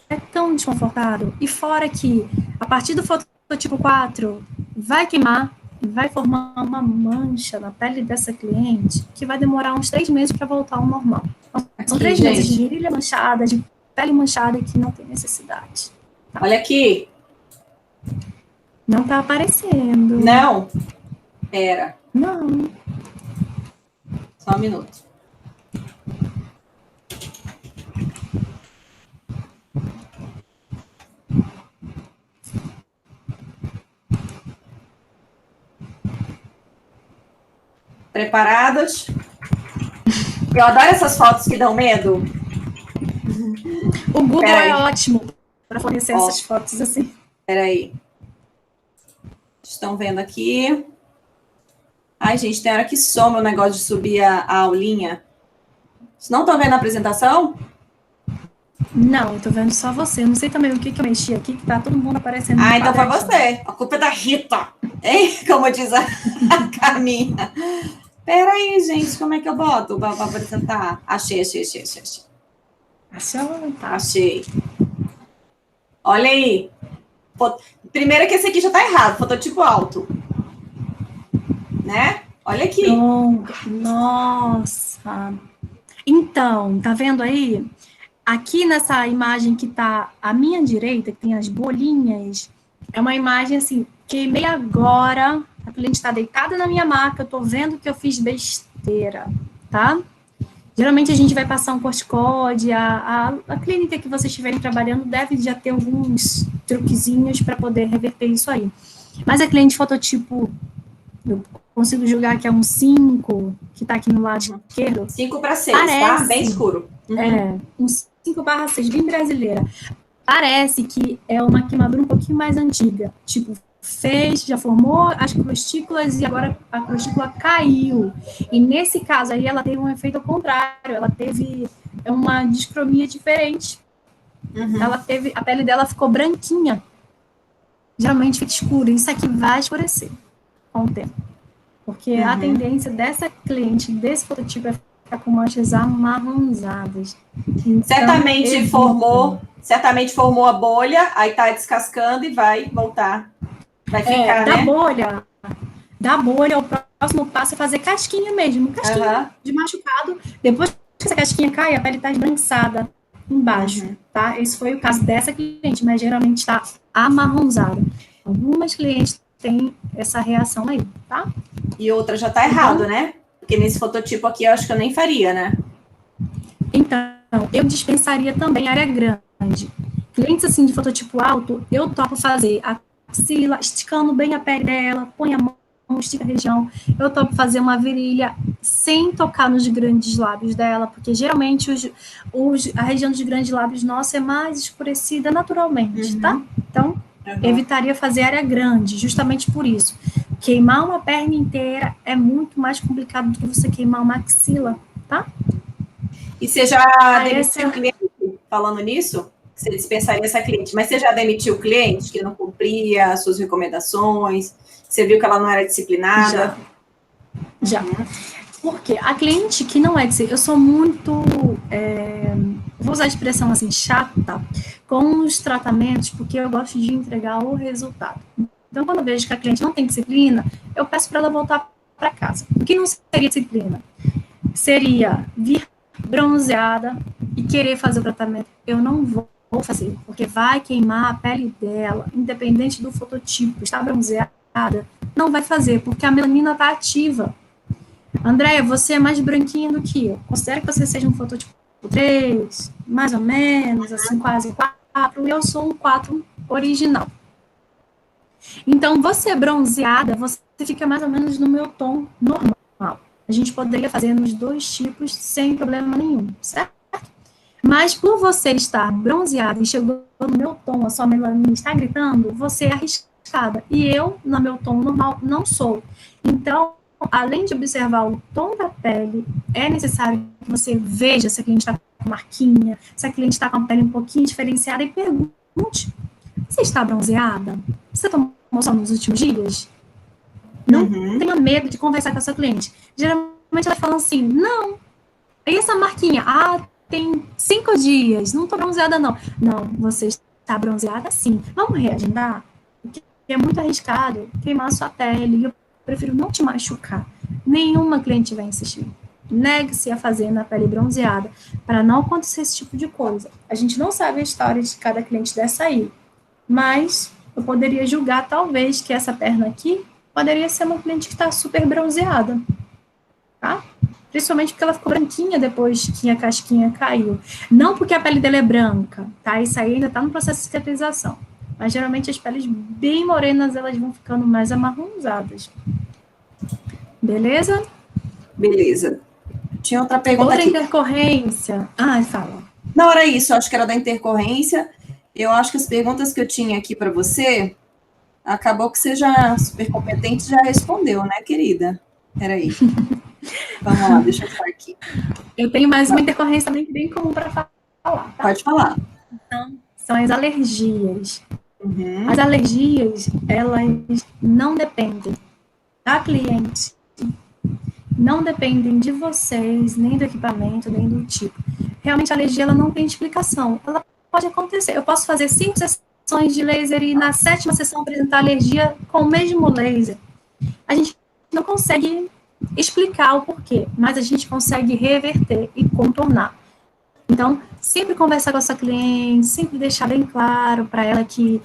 é tão desconfortável. E fora que, a partir do fototipo 4, vai queimar, vai formar uma mancha na pele dessa cliente, que vai demorar uns 3 meses para voltar ao normal. Então, são 3 meses de virilha manchada, de pele manchada, que não tem necessidade. Tá? Olha aqui. Não tá aparecendo. Não? Pera. Não. Só um minuto. Preparadas? Eu adoro essas fotos que dão medo. O Google é ótimo para fornecer essas fotos assim. Peraí. Estão vendo aqui? Ai, gente, tem hora que soma o negócio de subir a aulinha. Vocês não estão vendo a apresentação? Não, eu tô vendo só você. Eu não sei também o que eu mexi aqui, que tá todo mundo aparecendo. Ah, então foi você. A culpa é da Rita. Hein? Como diz a Carminha. Peraí, gente, como é que eu boto para apresentar? Achei. Achou? Tá. Achei. Olha aí. Primeiro que esse aqui já tá errado, fototipo alto. Né? Olha aqui. Nossa. Então, tá vendo aí? Aqui nessa imagem que tá à minha direita, que tem as bolinhas, é uma imagem assim, queimei agora, a cliente está deitada na minha maca, eu tô vendo que eu fiz besteira, tá? Geralmente a gente vai passar um corticóide, a clínica que vocês estiverem trabalhando deve já ter alguns truquezinhos para poder reverter isso aí. Mas a cliente fototipo, eu consigo julgar que é um 5, que está aqui no lado esquerdo. 5/6, tá? Bem escuro. Um 5/6, bem brasileira. Parece que é uma queimadura um pouquinho mais antiga. Tipo, já formou as crustículas e agora a crustícula caiu. E nesse caso aí ela teve um efeito ao contrário. Ela teve uma discromia diferente. A pele dela ficou branquinha. geralmente fica escuro. Isso aqui vai escurecer com o tempo. Porque a tendência dessa cliente, desse fototipo, é ficar com manchas amarronzadas. Então, certamente formou a bolha, aí tá descascando e vai voltar. Vai ficar, Da bolha, o próximo passo é fazer casquinha mesmo. Casquinha de machucado. Depois que essa casquinha cai, a pele tá esbranquiçada embaixo, tá? Esse foi o caso dessa cliente, mas geralmente está amarronzada. Algumas clientes têm essa reação aí, tá? E outra já tá errado, né? Porque nesse fototipo aqui eu acho que eu nem faria, né? Então, eu dispensaria também área grande. Clientes assim de fototipo alto, eu topo fazer a axila, esticando bem a pele dela, põe a mão, estica a região. Eu topo fazer uma virilha sem tocar nos grandes lábios dela, porque geralmente a região dos grandes lábios nossa é mais escurecida naturalmente, tá? Então, evitaria fazer área grande, justamente por isso. Queimar uma perna inteira é muito mais complicado do que você queimar uma axila, tá? E você já demitiu o cliente falando nisso? Você dispensaria essa cliente, mas você já demitiu o cliente que não cumpria as suas recomendações? Você viu que ela não era disciplinada? Já. Porque a cliente que não é disciplinada, eu sou muito, vou usar a expressão assim, chata, com os tratamentos, porque eu gosto de entregar o resultado. Então, quando eu vejo que a cliente não tem disciplina, eu peço para ela voltar para casa. O que não seria disciplina? Seria vir bronzeada e querer fazer o tratamento. Eu não vou fazer, porque vai queimar a pele dela, independente do fototipo, está bronzeada, não vai fazer, porque a melanina está ativa. Andréia, você é mais branquinha do que eu. Considero que você seja um fototipo 3, mais ou menos, assim, quase 4, e eu sou um 4 original. Então, você bronzeada, você fica mais ou menos no meu tom normal. A gente poderia fazer nos dois tipos sem problema nenhum, certo? Mas por você estar bronzeada e chegou no meu tom, a sua melanina está gritando, você é arriscada. E eu, no meu tom normal, não sou. Então, além de observar o tom da pele, é necessário que você veja se a cliente está com marquinha, se a cliente está com a pele um pouquinho diferenciada e pergunte: você está bronzeada? Você tomou sol nos últimos dias? Não tenha medo de conversar com a sua cliente. Geralmente ela fala assim: não. E essa marquinha? Tem 5 dias, não estou bronzeada, não. Não, você está bronzeada sim. Vamos reagendar? Porque é muito arriscado queimar a sua pele. E eu prefiro não te machucar. Nenhuma cliente vai insistir. Negue-se a fazer na pele bronzeada para não acontecer esse tipo de coisa. A gente não sabe a história de cada cliente dessa aí, mas eu poderia julgar, talvez, que essa perna aqui poderia ser uma cliente que está super bronzeada, tá? Principalmente porque ela ficou branquinha depois que a casquinha caiu. Não porque a pele dela é branca, tá? Isso aí ainda está no processo de cicatrização. Mas, geralmente, as peles bem morenas, elas vão ficando mais amarronzadas. Beleza? Beleza. Tinha outra pergunta Outra aqui. intercorrência. Fala. Não, era isso. Acho que era da intercorrência. Eu acho que as perguntas que eu tinha aqui para você, acabou que você já, super competente, já respondeu, né, querida? Peraí. Vamos lá, deixa eu falar aqui. Eu tenho mais uma intercorrência também bem comum para falar. Tá? Pode falar. Então, são as alergias. As alergias, elas não dependem da cliente, não dependem de vocês, nem do equipamento, nem do tipo. Realmente, a alergia, ela não tem explicação. Ela pode acontecer. Eu posso fazer 5 sessões de laser e na 7ª sessão apresentar alergia com o mesmo laser. A gente não consegue explicar o porquê, mas a gente consegue reverter e contornar. Então, sempre conversar com a sua cliente, sempre deixar bem claro para ela que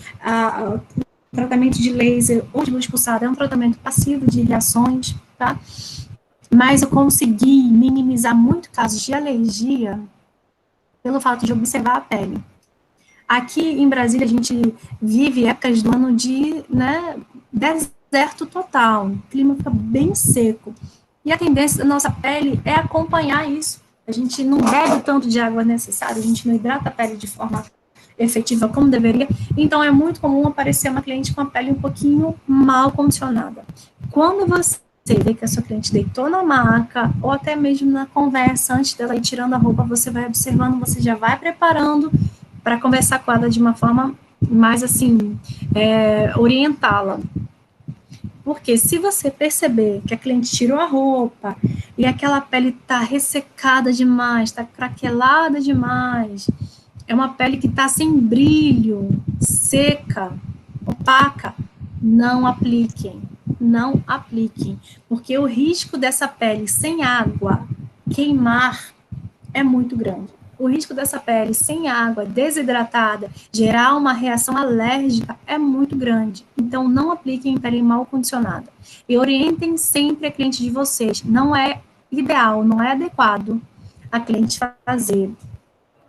o tratamento de laser ou de luz pulsada é um tratamento passivo de reações, tá? Mas eu consegui minimizar muito casos de alergia pelo fato de observar a pele. Aqui em Brasília, a gente vive épocas do ano de, deserto total, o clima fica bem seco. E a tendência da nossa pele é acompanhar isso. A gente não bebe tanto de água necessária, a gente não hidrata a pele de forma efetiva como deveria. Então, é muito comum aparecer uma cliente com a pele um pouquinho mal condicionada. Quando você vê que a sua cliente deitou na maca, ou até mesmo na conversa, antes dela ir tirando a roupa, você vai observando, você já vai preparando para conversar com ela de uma forma mas assim, orientá-la. Porque se você perceber que a cliente tirou a roupa e aquela pele está ressecada demais, está craquelada demais, é uma pele que está sem brilho, seca, opaca, não apliquem. Não apliquem, porque o risco dessa pele sem água queimar é muito grande. O risco dessa pele sem água, desidratada, gerar uma reação alérgica é muito grande. Então, não apliquem em pele mal condicionada. E orientem sempre a cliente de vocês. Não é ideal, não é adequado a cliente fazer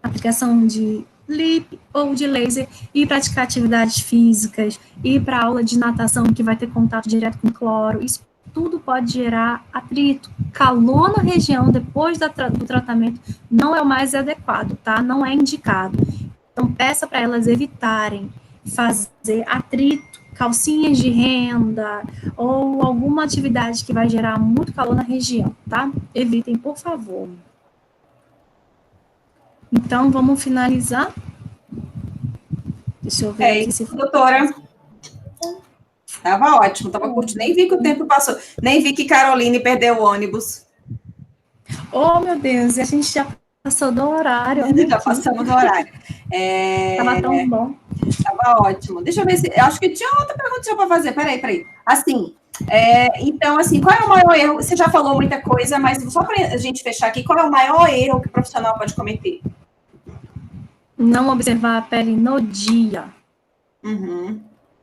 aplicação de lip ou de laser e praticar atividades físicas, ir para aula de natação que vai ter contato direto com cloro. Isso tudo pode gerar atrito. Calor na região depois do tratamento não é o mais adequado, tá? Não é indicado. Então, peça para elas evitarem fazer atrito, calcinhas de renda ou alguma atividade que vai gerar muito calor na região, tá? Evitem, por favor. Então, vamos finalizar. Deixa eu ver aqui se... Doutora, estava ótimo, estava curtindo. Nem vi que o tempo passou. Nem vi que Caroline perdeu o ônibus. Oh, meu Deus, a gente já passou do horário. Já passamos do horário. Estava tão bom. Estava ótimo. Deixa eu ver se... Eu acho que tinha outra pergunta para fazer. Peraí. Assim, então, assim, qual é o maior erro? Você já falou muita coisa, mas só para a gente fechar aqui, qual é o maior erro que o profissional pode cometer? Não observar a pele no dia. Uhum.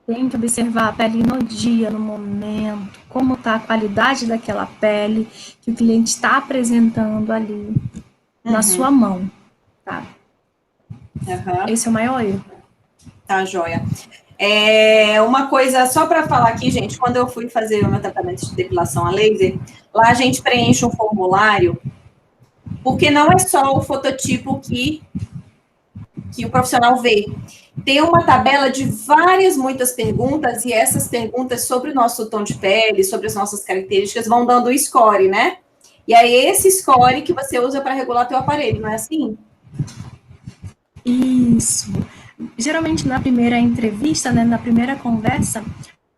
Tem que observar a pele no dia, no momento, como está a qualidade daquela pele que o cliente está apresentando ali na sua mão, tá? Esse é o maior erro. Tá, joia. Uma coisa, só para falar aqui, gente, quando eu fui fazer o meu tratamento de depilação a laser, lá a gente preenche um formulário, porque não é só o fototipo que o profissional vê. Tem uma tabela de muitas perguntas, e essas perguntas sobre o nosso tom de pele, sobre as nossas características, vão dando o score, né? E aí, esse score que você usa para regular teu aparelho, não é assim? Isso. Geralmente, na primeira entrevista, né, na primeira conversa,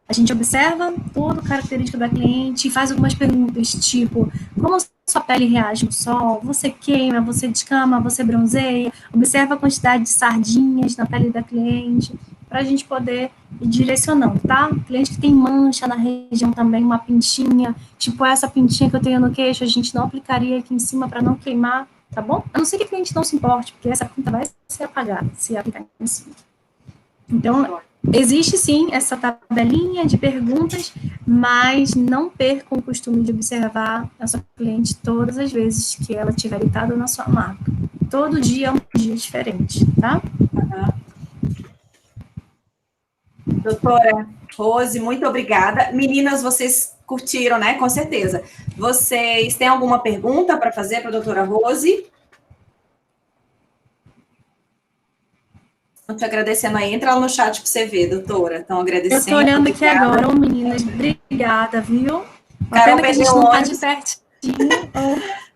a gente observa toda a característica da cliente e faz algumas perguntas, tipo, como sua pele reage no sol? Você queima, você descama, você bronzeia? Observa a quantidade de sardinhas na pele da cliente, para a gente poder ir direcionando, tá? Cliente que tem mancha na região também, uma pintinha, tipo essa pintinha que eu tenho no queixo, a gente não aplicaria aqui em cima para não queimar, tá bom? A não ser que o cliente não se importe, porque essa pinta vai ser apagada se aplicar em cima. Então, existe sim essa tabelinha de perguntas, mas não percam o costume de observar a sua cliente todas as vezes que ela estiver deitada na sua maca. Todo dia é um dia diferente, tá? Doutora Rose, muito obrigada. Meninas, vocês curtiram, né? Com certeza. Vocês têm alguma pergunta para fazer para a doutora Rose? Estou te agradecendo aí. Entra lá no chat para você ver, doutora. Estão agradecendo. Eu estou olhando aqui agora. Meninas, obrigada, viu? Carol pena que a gente não está de pertinho.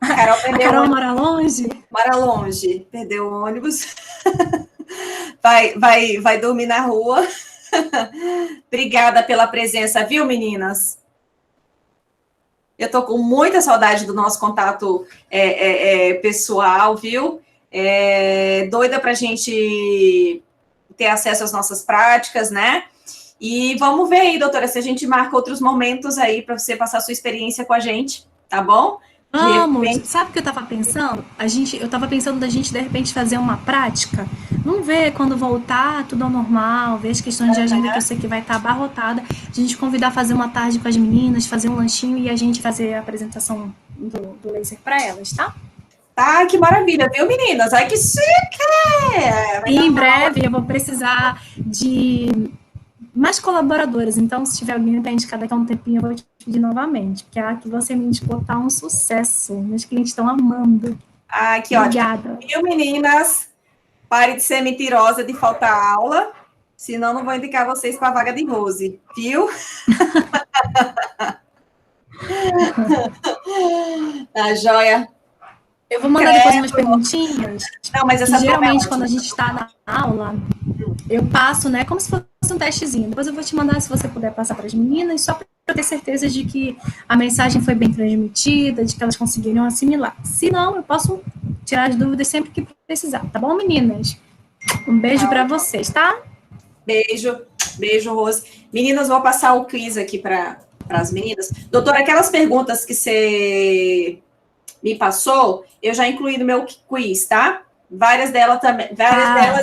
A Carol mora longe? Mora longe. Perdeu o ônibus. Vai dormir na rua. Obrigada pela presença, viu, meninas? Eu estou com muita saudade do nosso contato pessoal, viu? Doida para a gente ter acesso às nossas práticas, né? E vamos ver aí, doutora, se a gente marca outros momentos aí para você passar a sua experiência com a gente, tá bom? Vamos, sabe o que eu estava pensando? Eu estava pensando da gente, de repente, fazer uma prática. Vamos ver quando voltar, tudo ao normal, ver as questões de agenda que eu sei que vai estar abarrotada. A gente convidar a fazer uma tarde com as meninas, fazer um lanchinho e a gente fazer a apresentação do laser para elas, tá? Tá, que maravilha, viu, meninas? Ai, que chique! E em breve eu vou precisar de mais colaboradoras, então se tiver alguém para indicar daqui a um tempinho, eu vou te pedir novamente, porque a que você me indicou tá um sucesso, meus clientes estão amando. Ah, que obrigada. Ótimo. Viu, meninas? Pare de ser mentirosa, de faltar aula, senão não vou indicar vocês para a vaga de Rose, viu? Tá joia. Eu vou mandar depois umas perguntinhas. Não, mas essa geralmente, quando a gente está na aula, eu passo, né, como se fosse um testezinho. Depois eu vou te mandar, se você puder passar para as meninas, só para eu ter certeza de que a mensagem foi bem transmitida, de que elas conseguiram assimilar. Se não, eu posso tirar as dúvidas sempre que precisar, tá bom, meninas? Um beijo para vocês, tá? Beijo, beijo, Rose. Meninas, vou passar o quiz aqui para as meninas. Doutora, aquelas perguntas que você me passou, eu já incluí no meu quiz, tá? Várias delas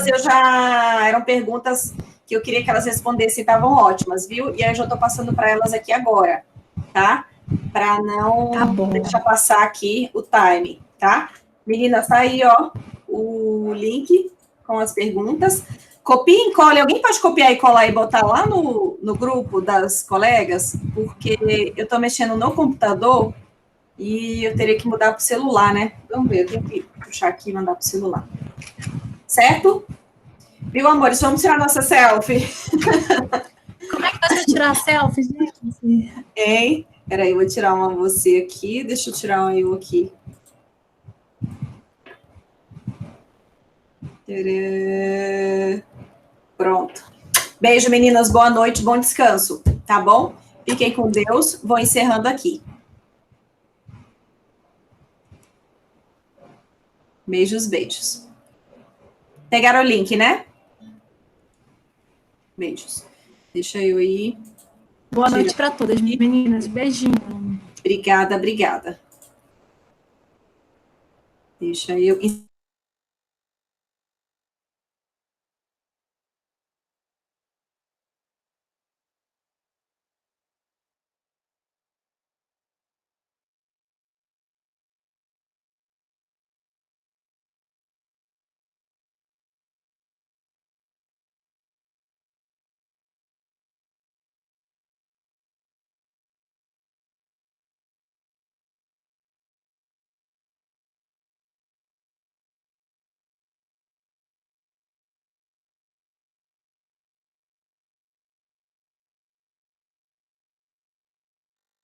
eu já eram perguntas que eu queria que elas respondessem, estavam ótimas, viu? E aí eu já estou passando para elas aqui agora, tá? Para não deixar passar aqui o time, tá? Meninas, tá aí, ó, o link com as perguntas. Copia e cola. Alguém pode copiar e colar e botar lá no grupo das colegas? Porque eu estou mexendo no computador e eu teria que mudar para o celular, né? Vamos ver, eu tenho que puxar aqui e mandar para o celular. Certo? Viu, amores? Vamos tirar nossa selfie. Como é que faz para tirar selfie, gente? Hein? Peraí, eu vou tirar uma você aqui. Deixa eu tirar uma eu aqui. Pronto. Beijo, meninas. Boa noite, bom descanso. Tá bom? Fiquem com Deus. Vou encerrando aqui. Beijos, beijos. Pegaram o link, né? Beijos. Deixa eu ir. Boa noite para todas, meninas. Beijinho. Obrigada, obrigada. Deixa eu